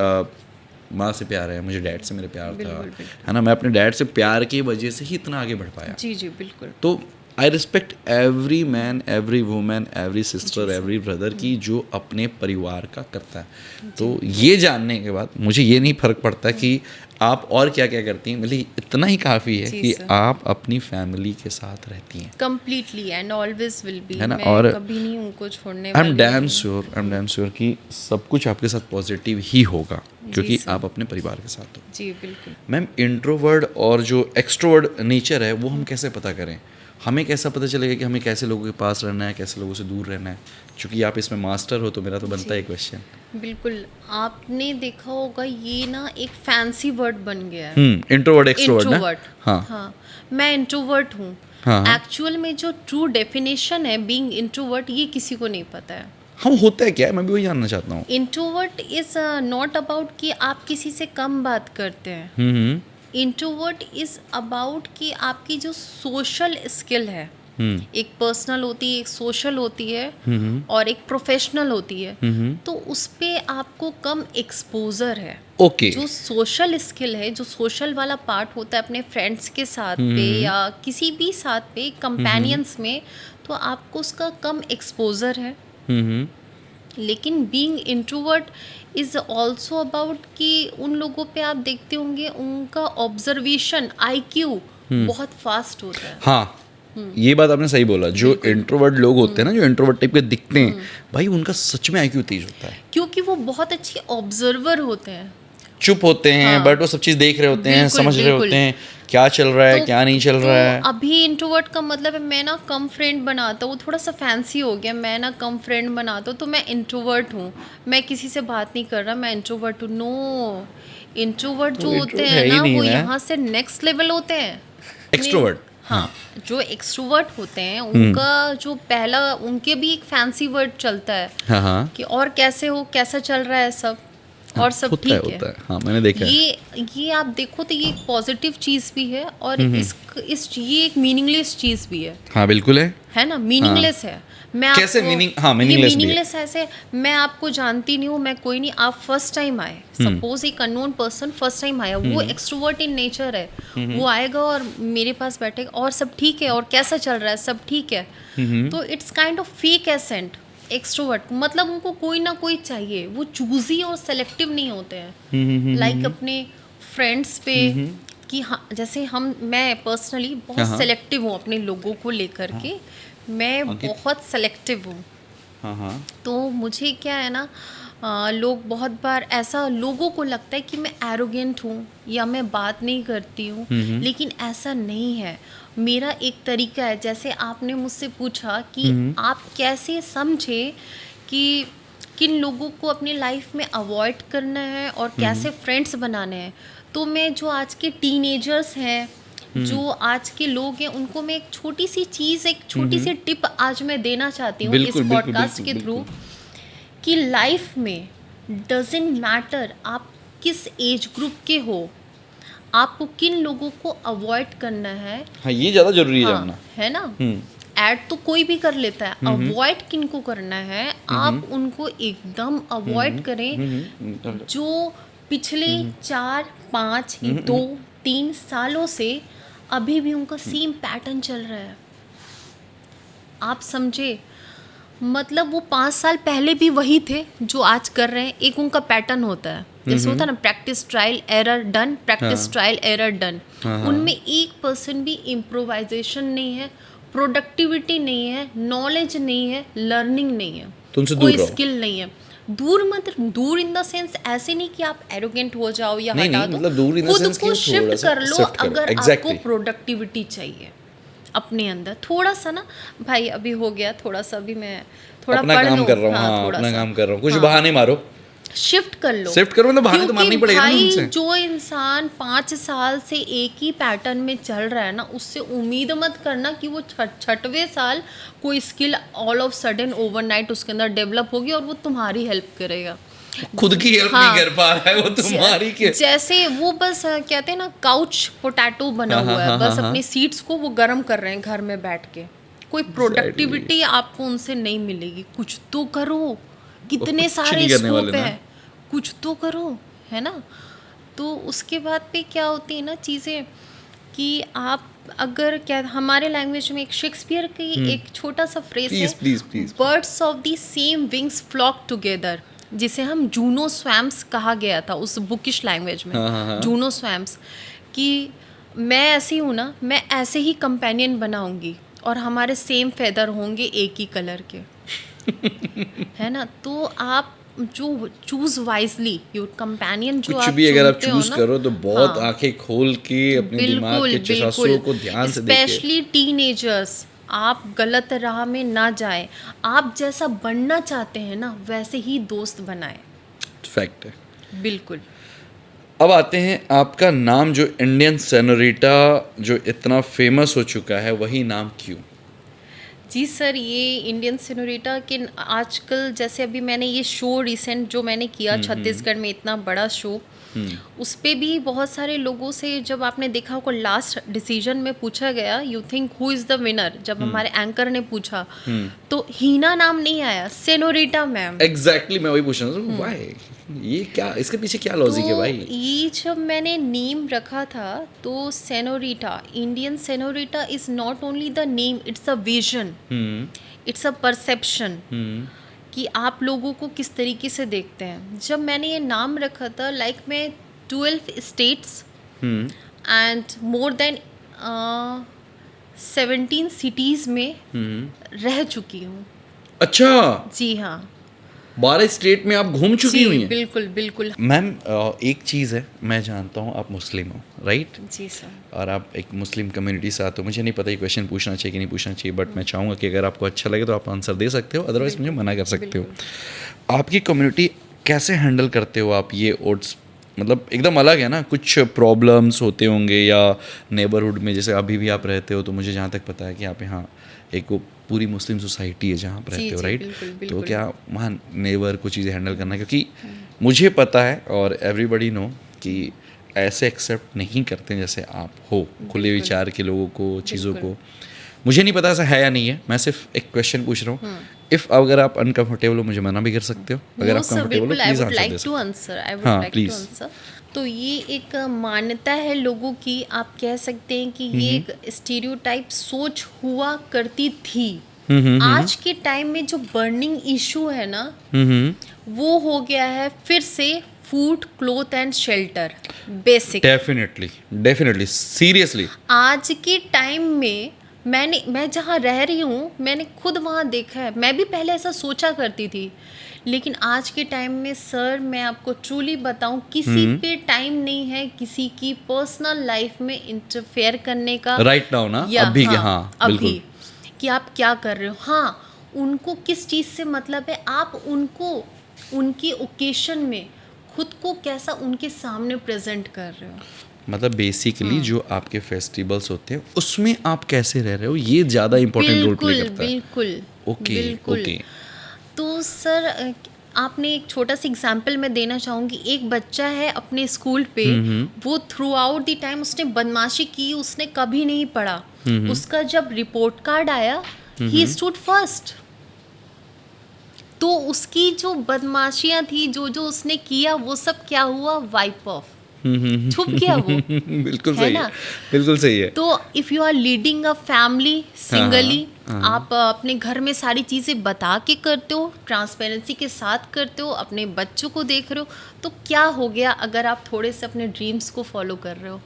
माँ से प्यार है, मुझे डैड से मेरे प्यार था, बिल्कुल, बिल्कुल। है ना। मैं अपने डैड से प्यार की वजह से ही इतना आगे बढ़ पाया। जी जी बिल्कुल। तो I respect every man, every women, every sister, every brother की जो अपने परिवार का करता है। तो ये जानने के बाद मुझे ये नहीं फर्क पड़ता कि आप और क्या क्या करती हैं, मतलब इतना ही काफ़ी है जी, कि सर। आप अपनी फैमिली के साथ रहती हैं। Completely and always will be. है ना, मैं और कभी नहीं उनको छोड़ने आई एम वाली डैम हूँ। Sure, I am damn sure कि सब कुछ आपके साथ पॉजिटिव ही होगा, क्योंकि सर। आप अपने परिवार के साथ हो। जी बिल्कुल। मैम, इंट्रोवर्ड और जो एक्सट्रोवर्ड नेचर है वो हम कैसे पता करें? हमें कैसा पता चलेगा कि हमें कैसे लोगों के पास रहना है, कैसे लोगों से दूर रहना है? क्योंकि आप इसमें मास्टर हो, तो मेरा तो बनता है क्वेश्चन। बिल्कुल। आपने देखा होगा ये ना एक फैंसी वर्ड बन गया है, इंट्रोवर्ड एक्सट्रोवर्ड ना। इंट्रोवर्ट। हाँ हाँ, मैं इंट्रोवर्ट हूँ। हाँ हाँ। एक्चुअल में जो ट्रू डेफिनेशन है बीइंग इंट्रोवर्ट, ये किसी को नहीं पता है। हम होता है क्या है, मैं भी वही जानना चाहता हूँ। इंट्रोवर्ट इज नॉट अबाउट कि आप किसी से कम बात करते हैं। हम्म इंट्रोवर्ट इज अबाउट कि आपकी जो सोशल स्किल है, एक पर्सनल होती है, एक सोशल होती है, और एक प्रोफेशनल होती है, तो उस पे आपको कम एक्सपोजर है। ओके। जो सोशल स्किल है, जो सोशल वाला पार्ट होता है अपने फ्रेंड्स के साथ पे या किसी भी साथ पे कंपेनियंस में, तो आपको उसका कम एक्सपोजर है। लेकिन being introvert is also about कि उन लोगों पे आप देखते होंगे उनका ऑब्जर्वेशन IQ बहुत फास्ट होता है। हाँ, ये बात आपने सही बोला। जो इंट्रोवर्ट लोग होते हैं ना, जो इंट्रोवर्ट टाइप के दिखते हैं, भाई उनका सच में IQ तेज होता है। क्योंकि वो बहुत अच्छे ऑब्जर्वर होते हैं। चुप होते हैं, हाँ। बट वो सब चीज़ देख रहे होते हैं, बिल्कुल, समझ रहे बिल्कुल। होते हैं क्या चल रहा है, तो- क्या नहीं चल तो रहा है। अभी इंट्रोवर्ट का मतलब है मैं ना कम फ्रेंड बनाता हूँ, थोड़ा सा फैंसी हो गया, मैं ना कम फ्रेंड बनाता हूँ, तो मैं इंट्रोवर्ट हूँ, मैं किसी से बात नहीं कर रहा, मैं इंट्रोवर्ट हूँ। नो, इंट्रोवर्ट जो वो होते introvert हैं है ही ना, नहीं वो ना। यहाँ से नेक्स्ट लेवल होते हैं। एक्सट्रोवर्ट। हाँ, जो एक्सट्रोवर्ट होते हैं उनका जो पहला, उनके भी एक फैंसी वर्ड चलता है हाँ हाँ, कि और कैसे हो, कैसा चल रहा है सब, और सब होता ठीक है, है। होता है। हाँ, मैंने देखा है। ये आप देखो तो ये एक पॉजिटिव चीज़ भी है, और इस ये एक मीनिंगलेस चीज़ भी हाँ बिल्कुल है। ना, मीनिंगलेस है। मैं कैसे आपको- meaning- हाँ, ये meaningless भी है। meaningless ऐसे, मैं आपको जानती नहीं हूँ, मैं कोई नहीं, आप फर्स्ट टाइम आए, सपोज एक अननोन पर्सन फर्स्ट टाइम आया, वो एक्सट्रोवर्ट इन नेचर है, वो आएगा और मेरे पास बैठेगा और सब ठीक है, और कैसा चल रहा है, सब ठीक है, तो it's kind of fake accent. Extrovert मतलब उनको कोई ना कोई चाहिए, वो चूजी और सेलेक्टिव नहीं होते हैं। लाइक अपने फ्रेंड्स पे कि हाँ, जैसे मैं पर्सनली बहुत सेलेक्टिव हूँ अपने लोगों को लेकर के, मैं बहुत सेलेक्टिव हूँ। हाँ हाँ। तो मुझे क्या है ना, लोग बहुत बार ऐसा लोगों को लगता है कि मैं एरोगेंट हूँ या मैं बात नहीं करती हूँ, लेकिन ऐसा नहीं है। मेरा एक तरीका है, जैसे आपने मुझसे पूछा कि आप कैसे समझे कि किन लोगों को अपनी लाइफ में अवॉइड करना है और कैसे फ्रेंड्स बनाने हैं। तो मैं जो आज के टीनेजर्स हैं, जो आज के लोग हैं, उनको मैं एक छोटी सी चीज़, एक छोटी सी टिप आज मैं देना चाहती हूँ इस बिल्कुल, बिल्कुल, पॉडकास्ट के बिल्कुल, थ्रू, कि लाइफ में डजेंट मैटर आप किस एज ग्रुप के हो, आपको किन लोगों को अवॉइड करना है। हाँ, ये ज़्यादा जरूरी है हाँ, जानना। है ना। ऐड तो कोई भी कर लेता है, अवॉइड किन को करना है, आप उनको एकदम अवॉइड करें जो पिछले 4-5 2-3 सालों से अभी भी उनका सेम पैटर्न चल रहा है। आप समझे, मतलब वो 5 साल पहले भी वही थे जो आज कर रहे हैं। एक उनका पैटर्न होता है, जैसे होता है ना, practice trial error done, practice trial error done. उनमें 1% भी इम्प्रोवाइजेशन नहीं है, प्रोडक्टिविटी नहीं है, नॉलेज नहीं है, लर्निंग नहीं है, तो उनसे कोई दूर रहो। स्किल नहीं है। दूर इन द सेंस ऐसे नहीं कि आप एरोगेंट हो जाओ या नहीं, हटा नहीं, दो, मतलब दूर in the खुद sense कि को थोड़ा शिफ्ट सा कर लो। shift करो, अगर exactly। आपको प्रोडक्टिविटी चाहिए अपने अंदर, थोड़ा सा ना भाई, अभी हो गया थोड़ा सा, भी मैं थोड़ा अपना पढ़ काम लूं, कर रहा हूँ, हाँ, थोड़ा अपना सा, काम कर रहा हूँ, कुछ हाँ, बहाने मारो, शिफ्ट कर लो। शिफ्ट करो, मतलब बहाने तो मारना ही क्योंकि पड़ेगा ना भाई उनसे। जो इंसान 5 साल से एक ही पैटर्न में चल रहा है ना, उससे उम्मीद मत करना कि वो 6वें साल कोई skill all of sudden overnight उसके अंदर डेवलप होगी और वो तुम्हारी हेल्प करेगा। खुद की हेल्प हाँ, नहीं कर पा रहा है वो, तुम्हारी के। जैसे वो बस कहते हैं ना, काउच पोटैटो बना हाँ, हुआ है, हाँ, बस हाँ, अपनी सीट्स को वो गर्म कर रहे हैं घर में बैठ के। कोई प्रोडक्टिविटी आपको उनसे नहीं मिलेगी। कुछ तो करो, कितने कुछ सारे नहीं करने स्कोप वाले ना। है, कुछ तो करो, है ना। तो उसके बाद पे क्या होती है ना चीज़ें, कि आप अगर क्या, हमारे लैंग्वेज में एक शेक्सपियर की एक छोटा सा फ्रेज है, please please please. Birds of the same wings flock together, जिसे हम जूनो स्वैम्स कहा गया था उस बुकिश लैंग्वेज में। जूनो स्वैम्स, कि मैं ऐसी हूँ ना, मैं ऐसे ही कंपेनियन बनाऊंगी और हमारे सेम फेदर होंगे एक ही कलर के, है ना। तो आप जो चूज वाइजली योर कंपेनियन, जो कुछ आप भी अगर आप चुनते हो चूज ना, करो तो बहुत हाँ, आंखें खोल के अपने दिमाग के चसासों को ध्यान से देखे। स्पेशली टीनेजर्स, आप गलत राह में ना जाएं। आप जैसा बनना चाहते हैं ना, वैसे ही दोस्त बनाएं। फैक्ट है। बिल्कुल। अब आते हैं, आपका नाम जो इंडियन सेनोरिटा जो इतना फेमस हो चुका है, वही नाम क्यों? जी सर, ये इंडियन सेनोरिटा के आजकल, जैसे अभी मैंने ये शो रिसेंट जो मैंने किया छत्तीसगढ़ में, इतना बड़ा शो, उस पे भी बहुत सारे लोगों से, जब आपने देखा होगा लास्ट डिसीजन में पूछा गया, you think who is the winner, जब हमारे एंकर ने पूछा, तो हीना नाम नहीं आया, सेनोरिटा मैम। एग्जैक्टली, मैं वही पूछ रहा हूँ, व्हाई, ये क्या, इसके पीछे क्या लॉजिक है भाई? ये जब मैंने नेम रखा था, तो senorita, Indian senorita is not only the name, it's a vision, it's a perception, कि आप लोगों को किस तरीके से देखते हैं। जब मैंने ये नाम रखा था, लाइक मैं 12 states and more than 17 cities में रह चुकी हूँ। अच्छा, जी हाँ, 12 स्टेट में आप घूम चुकी जी हुई हैं? बिल्कुल बिल्कुल। मैम, एक चीज़ है, मैं जानता हूँ आप मुस्लिम हो, राइट? जी सर। और आप एक मुस्लिम कम्युनिटी से आते हो। मुझे नहीं पता ये क्वेश्चन पूछना चाहिए कि नहीं पूछना चाहिए, बट मैं चाहूँगा कि अगर आपको अच्छा लगे तो आप आंसर दे सकते हो, अदरवाइज मुझे मना कर सकते हो। आपकी कम्युनिटी कैसे हैंडल करते हो आप ये ओट्स? मतलब एकदम अलग है ना, कुछ प्रॉब्लम्स होते होंगे, या नेबरहुड में जैसे अभी भी आप रहते हो, तो मुझे जहाँ तक पता है कि आप यहाँ एक वो पूरी मुस्लिम सोसाइटी है जहाँ आप रहते हो, राइट? तो क्या वहाँ नेबर को चीज़ें हैंडल करना, क्योंकि मुझे पता है और एवरीबडी नो कि ऐसे एक्सेप्ट नहीं करते जैसे आप हो, खुले विचार के लोगों को, चीज़ों को। मुझे नहीं पता ऐसा है या नहीं है, मैं सिर्फ एक क्वेश्चन पूछ रहा हूँ। इफ़ अगर आप अनकंफर्टेबल हो, मुझे मना भी कर सकते हो। अगर आप कंफर्टेबल हो, प्लीज़ आंसर दे सकते। हाँ, प्लीज़। तो ये एक मान्यता है लोगों की, आप कह सकते हैं कि ये एक स्टीरियोटाइप सोच हुआ करती थी। आज के टाइम में जो बर्निंग इशू है ना, वो हो गया है फिर से food, cloth and shelter, basic. Definitely, seriously. आज के टाइम में मैं जहाँ रह रही हूँ, मैंने खुद वहाँ देखा है। मैं भी पहले ऐसा सोचा करती थी, लेकिन आज के टाइम में सर मैं आपको ट्रूली बताऊं, किसी पे टाइम नहीं है किसी की पर्सनल लाइफ में इंटरफेयर करने का। राइट नाउ ना, या अभी के, हाँ बिल्कुल। अभी कि आप क्या कर रहे हो, हाँ उनको किस चीज़ से मतलब है, आप उनको उनकी ओकेशन में खुद को कैसा उनके सामने प्रेजेंट कर रहे हो। मतलब बेसिकली जो आपके फेस्टिवल्स होते हैं उसमें आप कैसे रह रहे हो, ये ज़्यादा इंपॉर्टेंट रोल प्ले करता है। बिल्कुल ओके बिल्कुल। ओके। तो सर आपने एक छोटा सा एग्जाम्पल मैं देना चाहूँगी। एक बच्चा है अपने स्कूल पे, वो थ्रू आउट द टाइम उसने बदमाशी की, उसने कभी नहीं पढ़ा। उसका जब रिपोर्ट कार्ड आया, ही स्टूड फर्स्ट। तो उसकी जो बदमाशियाँ थी, जो जो उसने किया, वो सब क्या हुआ, वाइप ऑफ, छुप गया वो। बिल्कुल है सही ना? है, बिल्कुल सही है। तो if you are leading a family singly, आप अपने घर में सारी चीज़ें बता के करते हो, ट्रांसपेरेंसी के साथ करते हो, अपने बच्चों को देख रहे हो, तो क्या हो गया अगर आप थोड़े से अपने ड्रीम्स को फॉलो कर रहे हो,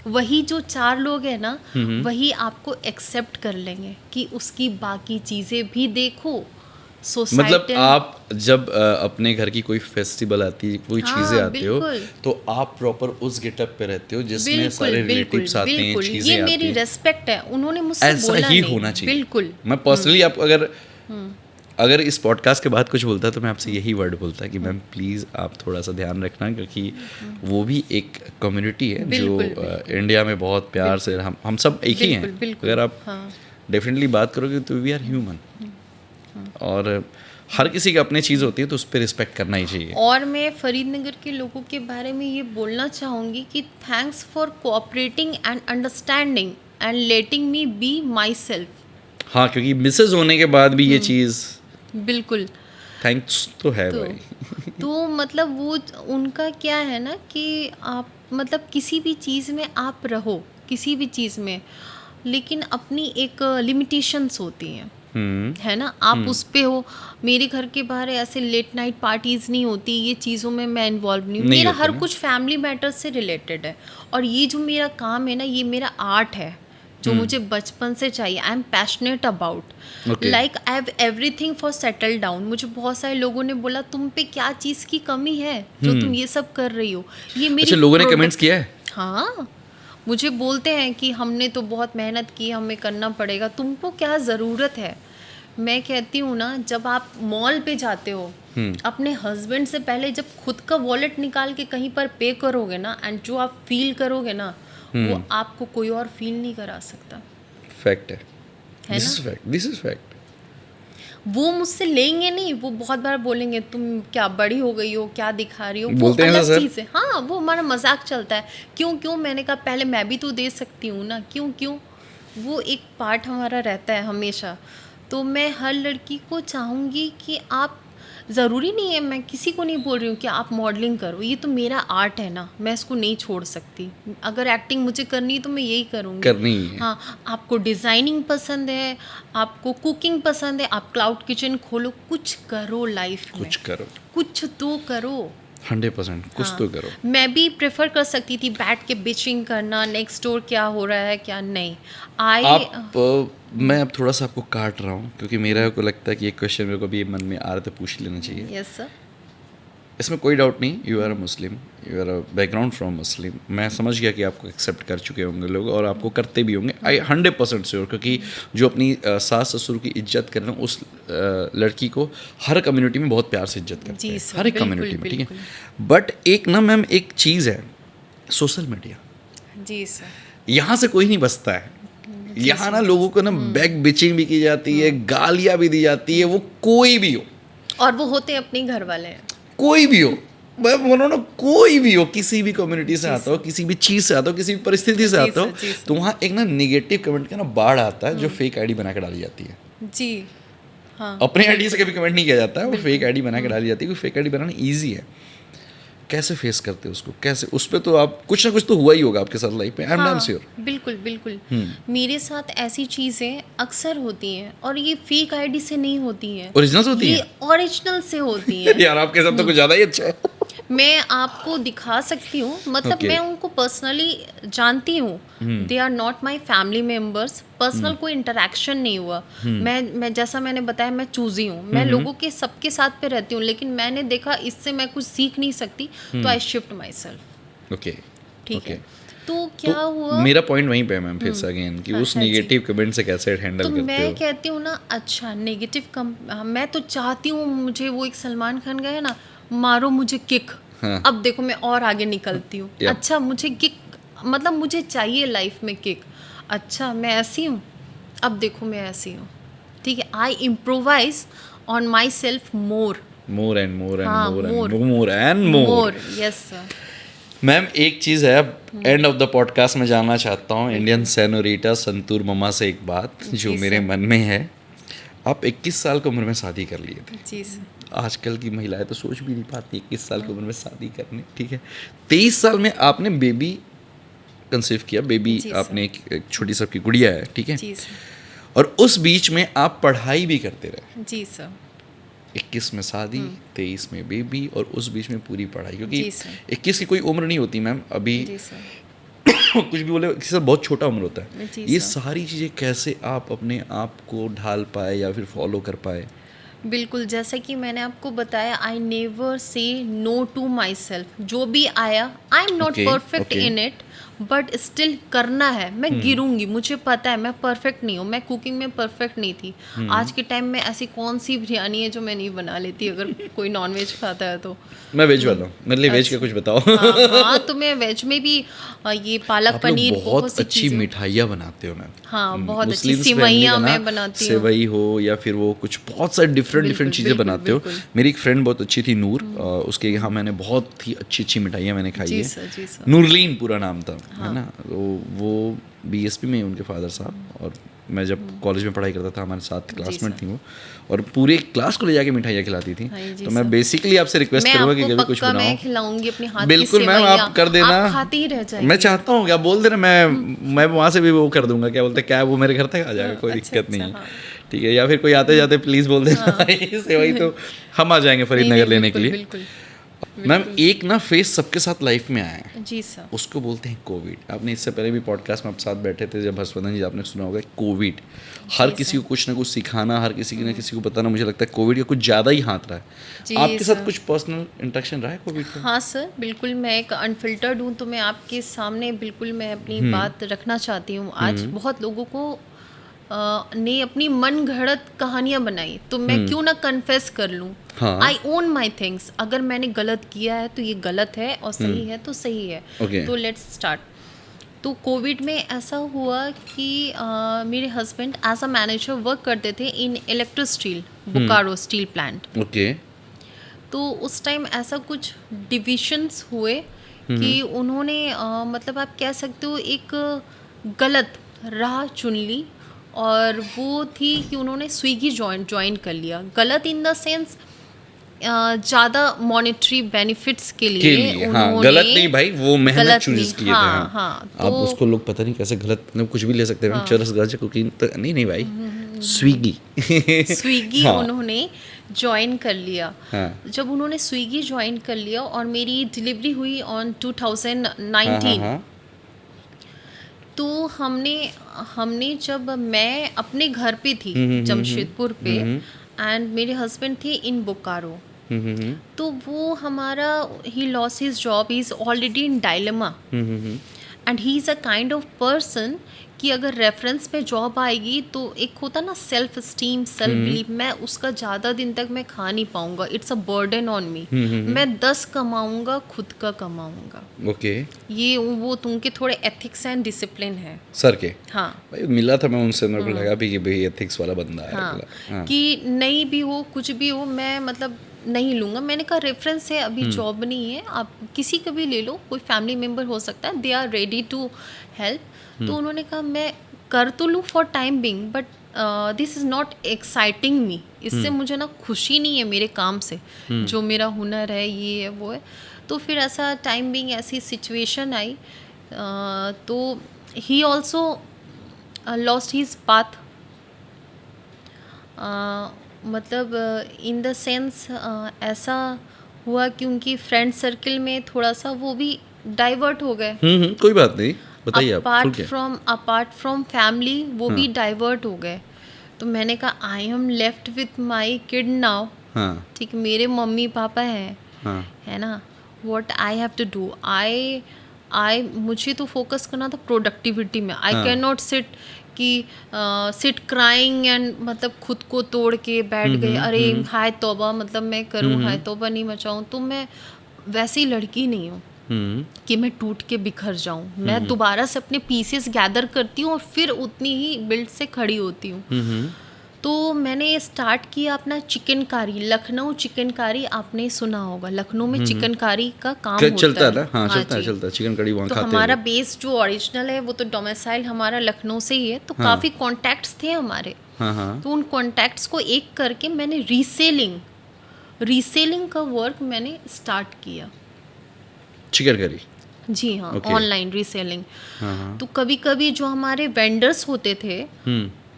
वही जो 4 लोग हैं ना, वही आपको एक्सेप्ट कर लेंगे कि उसकी बाकी चीज़ें भी देखो। मतलब सोसाइटी आप जब अपने घर की कोई फेस्टिवल आती है, कोई हाँ, चीज़ें आती हो, बिल्कुल। तो आप प्रॉपर उस गेटअप पे रहते हो जिसमें बिल्कुल सारे बिल्कुल रिलेटिव्स आते हैं, बिल्कुल, चीज़ें ये आती मेरी हैं। रेस्पेक्ट है, उन्होंने मुझसे ऐसा बोला ही नहीं। होना चाहिए। बिल्कुल। मैं पर्सनली आप अगर इस पॉडकास्ट के बाद कुछ बोलता है तो मैं आपसे यही वर्ड बोलता कि मैम प्लीज़ आप थोड़ा सा ध्यान रखना, क्योंकि वो भी एक कम्युनिटी है जो बिल्कुल, इंडिया में बहुत प्यार से हम सब एक ही हैं। बिल्कुल, बिल्कुल, अगर आप हाँ। डेफिनेटली बात करोगे तो वी आर ह्यूमन, और हर किसी की अपनी चीज़ होती है तो उस पर रिस्पेक्ट करना ही चाहिए। और मैं फरीदनगर के लोगों के बारे में ये बोलना चाहूँगी कि thanks for cooperating and understanding and letting me be my self. हाँ, क्योंकि मिसेज होने के बाद भी ये चीज़ बिल्कुल। थैंक्स तो है तो भाई। तो मतलब वो उनका क्या है ना कि आप मतलब किसी भी चीज़ में आप रहो, किसी भी चीज़ में, लेकिन अपनी एक लिमिटेशंस होती हैं, है ना? आप उस पे हो। मेरे घर के बाहर ऐसे लेट नाइट पार्टीज़ नहीं होती, ये चीज़ों में मैं इन्वॉल्व नहीं हूँ। नहीं मेरा होते हर ना। कुछ फैमिली मैटर्स से रिलेटेड है, और ये जो मेरा काम है ना, ये मेरा आर्ट है जो मुझे बचपन से चाहिए। I am passionate about, Okay. Like I have everything for settle down. मुझे बहुत सारे लोगों ने बोला तुम पे क्या चीज़ की कमी है जो तुम ये सब कर रही हो। ये मेरी अच्छा, लोगों ने product- कमेंट्स किया है? हाँ, मुझे बोलते हैं कि हमने तो बहुत मेहनत की, हमें करना पड़ेगा, तुमको क्या ज़रूरत है। मैं कहती हूँ ना, जब आप मॉल पे जाते हो, अपने हस्बैंड से पहले जब खुद का वॉलेट निकाल के कहीं पर पे करोगे ना, एंड जो आप फील करोगे ना, वो आपको कोई और फील नहीं करा सकता, फैक्ट है, है दिस ना? Is fact, this is fact. वो मुझसे लेंगे नहीं, वो बहुत बार बोलेंगे तुम क्या बड़ी हो गई हो, क्या दिखा रही हो। वो बोलते हैं अलग ऐसा, सर? चीज़ है। हाँ, वो हमारा मजाक चलता है। क्यों क्यों, मैंने कहा पहले मैं भी तो दे सकती हूँ ना, क्यों क्यों। वो एक पार्ट हमारा रहता है हमेशा। तो मैं हर लड़की को चाहूँगी कि आप, ज़रूरी नहीं है, मैं किसी को नहीं बोल रही हूँ कि आप मॉडलिंग करो, ये तो मेरा आर्ट है ना, मैं इसको नहीं छोड़ सकती। अगर एक्टिंग मुझे करनी है तो मैं यही करूँगी। करनी ही है। हाँ, आपको डिज़ाइनिंग पसंद है, आपको कुकिंग पसंद है, आप क्लाउड किचन खोलो, कुछ करो लाइफ में, कुछ करो, कुछ तो करो। 100% कुछ हाँ, तो करो। मैं भी प्रेफर कर सकती थी बैठ के बिचिंग करना, नेक्स्ट डोर क्या हो रहा है क्या नहीं। मैं अब थोड़ा सा आपको काट रहा हूँ क्योंकि मेरा को लगता है कि एक क्वेश्चन मेरे को भी मन में आ रहा था, पूछ लेना चाहिए। Yes sir. इसमें कोई डाउट नहीं, you are a Muslim, you are a background from Muslim. मैं समझ गया कि आपको एक्सेप्ट कर चुके होंगे लोग और आपको करते भी होंगे, आई 100% श्योर, क्योंकि जो अपनी सास ससुर की इज्जत कर रहे हैं उस लड़की को हर कम्युनिटी में बहुत प्यार से इज्जत करते जी हैं, सर, हर एक बिल्कुल, कम्युनिटी में, ठीक है। बिल्कुल। बट एक ना मैम एक चीज़ है, सोशल मीडिया, जी सर। यहाँ से कोई नहीं बचता है। यहाँ ना लोगों को ना बैक बिचिंग भी की जाती है, गालियाँ भी दी जाती है, वो कोई भी हो, और वो होते हैं अपने घर वाले हैं। कोई भी हो, मैं बोलो ना, कोई भी हो, किसी भी कम्युनिटी से आता हो, किसी भी चीज़ से आता हो, किसी भी परिस्थिति से जी आता हो, सर, जी सर। तो वहाँ एक ना निगेटिव कमेंट का ना बाढ़ आता है जो फेक आईडी बना के डाली जाती है। जी हाँ, अपने आईडी से कभी कमेंट नहीं किया जाता है, वो फेक आईडी बना के डाली जाती है। फेक आईडी बनाना ईजी है, कैसे फेस करते हो उसको, कैसे उस पर तो आप कुछ ना कुछ तो हुआ ही होगा आपके साथ लाइफ में, आई एम हाँ, श्योर। बिल्कुल बिल्कुल। मेरे साथ ऐसी चीज़ें अक्सर होती हैं, और ये फेक आईडी से नहीं होती हैं, ओरिजिनल होती ये है ओरिजिनल से होती हैं। यार आपके साथ तो कुछ ज़्यादा ही अच्छा है। मैं आपको दिखा सकती हूँ, मतलब Okay. मैं उनको पर्सनली जानती हूँ, they are not my family members, personal कोई इंटरेक्शन नहीं हुआ। मैं जैसा मैंने बताया, मैं चूजी हूँ, मैं लोगों के सबके साथ पे रहती हूँ, लेकिन मैंने देखा इससे मैं कुछ सीख नहीं सकती, तो I shift my self. Okay ठीक ओके। है, तो तो क्या हुआ, मेरा पॉइंट वहीं पे है मैम, फिर से अगेन कि हाँ, उस हाँ जी। नेगेटिव कमेंट से कैसे तो हैंडल करते मैं हो? कहती हूँ ना, अच्छा नेगेटिव मैं तो चाहती हूँ, मुझे वो एक सलमान खान का है ना, मारो मुझे किक, हाँ। अब देखो मैं और आगे निकलती हूँ। Yep. अच्छा मुझे किक, मतलब मुझे चाहिए लाइफ में किक, अच्छा मैं ऐसी हूँ, अब देखो मैं ऐसी हूँ। ठीक है, I improvise on my self more. More and more and हाँ, more more. And more and more. More, yes sir. Ma'am एक चीज़ है, अब एंड ऑफ द पॉडकास्ट में जानना चाहता हूँ इंडियन सेनोरिटा संतूर ममा से एक बात जो जी मेरे सर। मन में है। आप 21 साल की उम्र में शादी कर लिए थे। जी सर। आजकल की महिलाएं तो सोच भी नहीं पाती 21 साल की उम्र में शादी करने, ठीक है। 23 साल में आपने बेबी कंसीव किया, बेबी जी आपने एक छोटी सी आपकी गुड़िया है, ठीक है। जी सर। और उस बीच में आप पढ़ाई भी करते रहे। जी सर। 21 में शादी, 23 में बेबी, और उस बीच में पूरी पढ़ाई, क्योंकि जी सर। 21 की कोई उम्र नहीं होती मैम अभी। जी सर। कुछ भी बोले, किसी से बहुत छोटा उम्र होता है। जी ये सर। सारी चीज़ें कैसे आप अपने आप को ढाल पाए या फिर फॉलो कर पाए? बिल्कुल, जैसा कि मैंने आपको बताया, I never say no to myself. जो भी आया, I am not Okay, perfect okay. In it, but still करना है। मैं गिरूंगी, मुझे पता है मैं परफेक्ट नहीं हूँ, मैं कुकिंग में परफेक्ट नहीं थी। आज के टाइम में ऐसी कौन सी बिरयानी है जो मैं नहीं बना लेती, अगर कोई नॉनवेज खाता है तो। मैं वेज वाला हूँ, मेरे लिए वेज का अच्छा। कुछ बताओ। हाँ हाँ, तो मैं वेज में भी ये पालक आप लोग पनीर, बहुत बहुत सी अच्छी चीज़ें। मिठाइयाँ बनाते हो मैम। हाँ, बहुत अच्छी मुस्लिम्स फैमिली सिवैयाँ का ना, मैं बनाती हूँ। सेवई हो या फिर वो कुछ बहुत सारी डिफरेंट बिल्कुल, चीज़ें बिल्कुल, बनाते हो। बिल्कुल। मेरी एक फ्रेंड बहुत अच्छी थी, नूर, उसके यहाँ मैंने बहुत ही अच्छी मिठाइयाँ मैंने खाई जी है। सर, जी सर। नूरलीन पूरा नाम था, है हाँ। ना। तो वो बीएसपी में उनके फादर साहब, और मैं जब कॉलेज में पढ़ाई करता था हमारे साथ क्लासमेट सर। थी वो, और पूरे क्लास को ले जाके मिठाइयाँ खिलाती थी। हाँ जी तो मैं सर। बेसिकली आपसे रिक्वेस्ट मैं करूँगा कि आपको कभी कुछ पक्का मैं बनाओ। खिलाऊंगी अपने हाथ की बिल्कुल मैम, सेवैयाँ, आप कर देना। आप खाते ही रह जाएंगे। मैं चाहता हूँ, क्या बोल देना, मैं वहाँ से भी वो कर दूंगा, क्या बोलते हैं, क्या वो मेरे घर तक आ जाएगा, कोई अच्छा, दिक्कत नहीं अच्छा, है। हाँ। ठीक है, या फिर कोई आते जाते प्लीज़ बोल देना सेवई, तो हम आ जाएंगे नहीं फरीदनगर नहीं, लेने के बिल्कुल लिए। बिल्कुल मैम बिल्कुल। एक ना फेस सबके साथ लाइफ में आया है, जी सर। उसको बोलते हैं कोविड। आपने इससे पहले भी पॉडकास्ट में आप साथ बैठे थे जब हर्षवर्धन जी, आपने सुना होगा कोविड। हर जी किसी को सर। कुछ ना कुछ सिखाना, हर किसी ने किसी को बताना, मुझे लगता है कोविड का कुछ ज़्यादा ही हाथ रहा है। जी आपके साथ सर। कुछ पर्सनल इंटरेक्शन रहा है कोविड का? हाँ सर, बिल्कुल। मैं एक अनफिल्टर्ड हूँ, तो मैं आपके सामने बिल्कुल मैं अपनी बात रखना चाहती हूँ। आज बहुत लोगों को ने अपनी मन घड़त कहानियाँ बनाई, तो मैं क्यों ना कन्फेस कर लूँ। हाँ। आई ओन माई थिंग्स। अगर मैंने गलत किया है तो ये गलत है, और सही है तो सही है। Okay. तो लेट्स स्टार्ट। तो कोविड में ऐसा हुआ कि मेरे husband as a manager work करते थे in Electro Steel, Bokaro steel plant. Okay. तो उस टाइम ऐसा कुछ डिविशंस हुए कि उन्होंने मतलब आप कह सकते हो एक गलत राह चुन ली, और वो थी कि उन्होंने स्विगी ज्वाइन कर लिया। गलत इन द सेंस ज़्यादा मॉनेटरी बेनिफिट्स के लिए हाँ, उन्होंने, गलत नहीं भाई, वो मेहनत गलत चूज नहीं, किए थे। हाँ हाँ, हाँ। अब तो उसको लोग पता नहीं कैसे गलत, मतलब कुछ भी ले सकते हैं। चरस गाजर कुकिंग तो नहीं, नहीं भाई, स्विगी। स्विगी हाँ। उन्होंने ज्वाइन कर लिया। हाँ। जब उन्होंने स्विगी ज्वाइन कर लिया और मेरी डिलीवरी हुई ऑन 2019, हाँ, हाँ। तो हमने जब मैं अपने घर पे थी जमशेदपुर पे, एंड मेरे हस्बैंड थे इन बोकारो, तो वो हमारा, he loss his job, he is already in dilemma, and he is a kind of person कि अगर रेफरेंस पे जॉब आएगी तो एक होता ना सेल्फ स्टीम, सेल्फ बिलीव, मैं उसका ज़्यादा दिन तक मैं खा नहीं पाऊंगा। It's a burden on me. मैं 10 कमाऊंगा, खुद का कमाऊंगा। ओके। ये वो तुमके थोड़े एथिक्स एंड डिसिप्लिन है। सर के हाँ भाई मिला था मैं उनसे, मेरे को लगा भी कि भाई एथिक्स वाला बंदा है। हाँ, हाँ। कि नहीं भी हो, कुछ भी हो, मैं मतलब नहीं लूँगा। मैंने कहा रेफरेंस है, अभी जॉब नहीं है, आप किसी का भी ले लो, कोई फैमिली मेम्बर हो सकता है, they are ready to help. तो उन्होंने कहा मैं कर तो लूँ for time being, but this is not exciting me. इससे मुझे ना खुशी नहीं है मेरे काम से, जो मेरा हुनर है, ये है वो है। तो फिर ऐसा टाइम बिंग ऐसी सिचुएशन आई, तो he also lost his path. मतलब इन द सेंस ऐसा हुआ क्योंकि फ्रेंड सर्कल में थोड़ा सा वो भी डाइवर्ट हो गए। कोई बात नहीं, बताइए आप खुल के। अपार्ट फ्रॉम फैमिली वो भी डाइवर्ट हो गए। तो मैंने कहा I am left with my kid now. हाँ ठीक, मेरे मम्मी पापा हैं, हाँ है ना। What I have to do, I मुझे तो फोकस करना था प्रोडक्टिविटी में। I can not sit crying and मतलब खुद को तोड़ के बैठ गए, अरे हाय तौबा, मतलब मैं करूँ हाय तौबा नहीं मचाऊँ। तो मैं वैसी लड़की नहीं हूँ कि मैं टूट के बिखर जाऊँ। मैं दोबारा से अपने पीसेस गैदर करती हूँ और फिर उतनी ही बिल्ड से खड़ी होती हूँ। तो मैंने स्टार्ट किया अपना चिकन कारी, लखनऊ चिकन कारी, आपने सुना होगा, लखनऊ में चिकन कारी का काम होता चलता है है ना। हाँ चलता है, जी। चलता है, चिकन कड़ी वहाँ तो खाते हैं हमारा लोग। बेस जो ओरिजिनल है वो तो डोमिसाइल हमारा लखनऊ से ही है, तो काफ़ी कॉन्टैक्ट्स थे हमारे। हाँ हाँ तो उन कॉन्टैक्ट्स को एक करके मैंने रीसेलिंग का वर्क मैंने स्टार्ट किया। Chicken curry. जी हाँ, Okay. Online reselling. हाँ हाँ तो कभी कभी जो हमारे वेंडर्स होते थे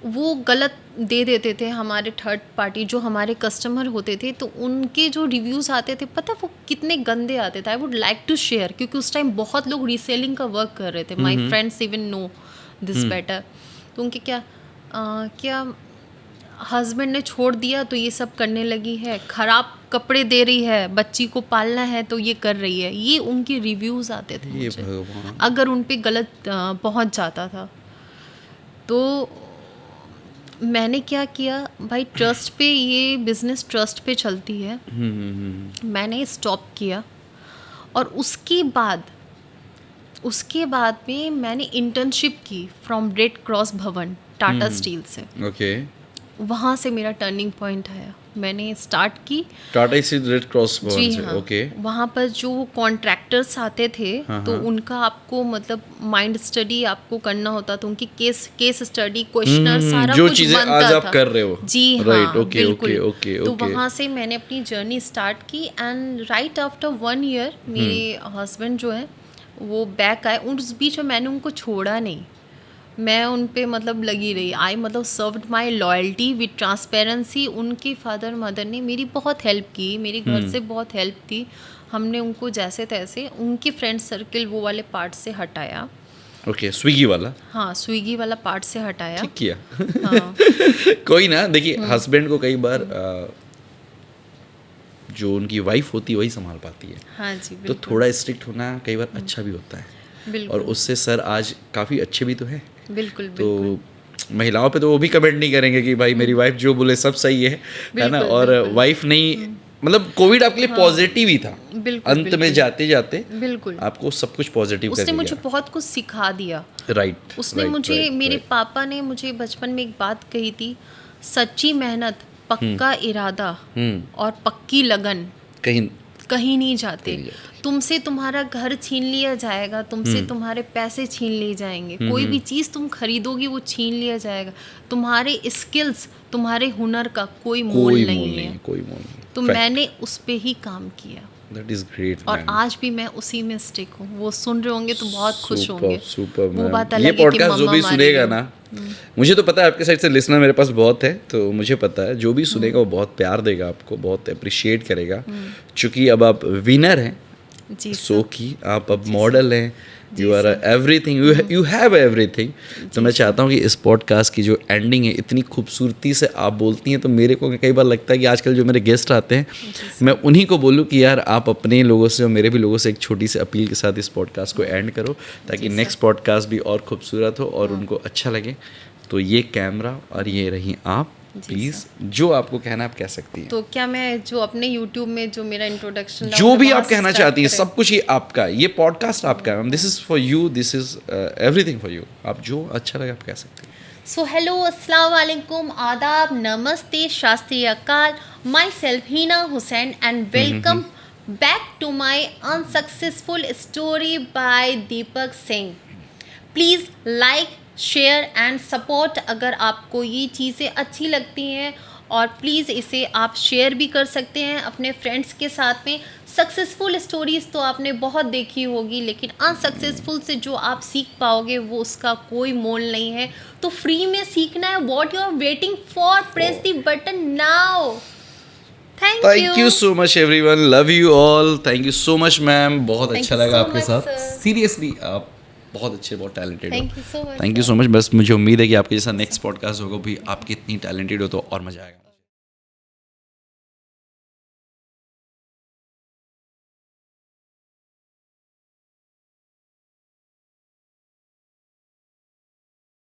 वो गलत दे देते थे, हमारे थर्ड पार्टी जो हमारे कस्टमर होते थे, तो उनके जो रिव्यूज़ आते थे पता वो कितने गंदे आते थे। I would like to share, क्योंकि उस टाइम बहुत लोग रीसेलिंग का वर्क कर रहे थे। My friends even know this better. तो उनके क्या हस्बैंड ने छोड़ दिया तो ये सब करने लगी है, ख़राब कपड़े दे रही है, बच्ची को पालना है तो ये कर रही है, ये उनके रिव्यूज़ आते थे ये मुझे, भगवान। अगर उन पे गलत पहुंच जाता था। तो मैंने क्या किया भाई, ट्रस्ट पे, ये बिज़नेस ट्रस्ट पे चलती है। मैंने स्टॉप किया और उसके बाद में मैंने इंटर्नशिप की फ्रॉम रेड क्रॉस भवन टाटा स्टील से। ओके। वहाँ से मेरा टर्निंग पॉइंट आया। मैंने स्टार्ट की टाटा स्टील रेड क्रॉस भवन जी से। हाँ। ओके। वहाँ पर जो कॉन्ट्रैक्टर्स आते थे तो उनका आपको मतलब माइंड स्टडी आपको करना होता था, उनकी केस स्टडी, क्वेश्चनर, सारा जो कुछ चीजें बनता आज आप था। कर रहे हो। जी राइट। हाँ, ओके बिल्कुल। ओके ओके तो ओके। वहाँ से मैंने अपनी जर्नी स्टार्ट की एंड राइट आफ्टर 1 ईयर मेरे हस्बैंड जो है वो बैक आए। उस बीच में मैंने उनको छोड़ा नहीं, मैं उन पे मतलब लगी रही। आई मतलब served my loyalty with transparency. उनके फादर मदर ने मेरी बहुत हेल्प की, मेरे घर से बहुत हेल्प थी। हमने उनको जैसे तैसे उनके फ्रेंड सर्कल वो वाले पार्ट से हटाया। ओके, स्विगी वाला। हाँ, स्विगी वाला पार्ट से हटाया। ठीक किया। हाँ कोई ना, देखिए हस्बैंड को कई बार जो उनकी वाइफ होती है वही संभाल पाती है। हाँ जी, तो बिल्कुल थोड़ा स्ट्रिक्ट होना कई बार अच्छा भी होता है। बिल्कुल। और उससे सर आज काफ़ी अच्छे भी तो हैं। बिल्कुल तो बिल्कुल महिलाओं पे तो वो भी कमेंट नहीं करेंगे कि भाई मेरी वाइफ जो बोले सब सही है ना। बिल्कुल, और बिल्कुल। वाइफ नहीं, मतलब कोविड आपके लिए पॉजिटिव ही था। बिल्कुल, अंत में बिल्कुल। जाते जाते बिल्कुल। आपको सब कुछ पॉजिटिव उसने कर मुझे दिया। बहुत कुछ सिखा दिया। राइट। उसने मुझे, मेरे पापा ने मुझे बचपन में एक बात कही थी, सच्ची मेहनत, पक्का इरादा और पक्की लगन कहीं नहीं जाते। तुमसे तुम्हारा घर छीन लिया जाएगा, तुमसे तुम्हारे पैसे छीन लिए जाएंगे, कोई भी चीज़ तुम खरीदोगी वो छीन लिया जाएगा, तुम्हारे स्किल्स, तुम्हारे हुनर का कोई मोल नहीं है। कोई मोल नहीं। तो मैंने उस पे ही काम किया। That is great. और आज भी मैं उसी में स्टिक हूँ। वो सुन रहे होंगे तो बहुत खुश होंगे। सुपर। वो बात ये अलग है कि पॉडकास्ट जो मम्मा भी हमारी सुनेगा हो। ना, मुझे तो पता है आपके साइड से लिसनर मेरे पास बहुत है, तो मुझे पता है जो भी सुनेगा वो बहुत प्यार देगा आपको, बहुत अप्रिशिएट करेगा। चूँकि अब आप विनर हैं जी सो की, आप अब मॉडल हैं, you are everything, you have everything. तो मैं चाहता हूँ कि इस पॉडकास्ट की जो एंडिंग है इतनी खूबसूरती से आप बोलती हैं, तो मेरे को कई बार लगता है कि आजकल जो मेरे गेस्ट आते हैं मैं उन्हीं को बोलूँ कि यार आप अपने लोगों से और मेरे भी लोगों से एक छोटी सी अपील के साथ इस पॉडकास्ट को एंड करो, ताकि नेक्स्ट पॉडकास्ट भी और खूबसूरत हो और उनको अच्छा लगे। तो ये कैमरा और ये रही आप, प्लीज़ जो आपको कहना आप कह सकती हैं। तो क्या मैं जो अपने YouTube में जो मेरा इंट्रोडक्शन जो भी आप कहना चाहती हैं, सब कुछ ये आपका, ये पॉडकास्ट आपका है। This is for you, this is everything for you. आप जो अच्छा लगे आप कह सकते हैं। सो हेलो, अस्सलाम वालेकुम, आदाब, नमस्ते, शास्त्रीय अकाल। Myself Heena Hussain and welcome back to my unsuccessful story by Deepak Singh. Please like, share and support अगर आपको ये चीज़ें अच्छी लगती हैं, और प्लीज़ इसे आप शेयर भी कर सकते हैं अपने फ्रेंड्स के साथ में। सक्सेसफुल स्टोरीज़ तो आपने बहुत देखी होगी, लेकिन अनसक्सेसफुल से जो आप सीख पाओगे वो उसका कोई मोल नहीं है। तो फ्री में सीखना है, what you are waiting for, press the button now. Thank thank you so much everyone, love you all, thank you so much ma'am, बहुत Thank अच्छा you लगा so आपके much, साथ, sir. सीरियसली आप बहुत अच्छे, बहुत टैलेंटेड हो, Thank you so much, thank you sir. So much. बस मुझे उम्मीद है कि आपके जैसा नेक्स्ट पॉडकास्ट होगा भी आपकी इतनी टैलेंटेड हो तो और मज़ा आएगा।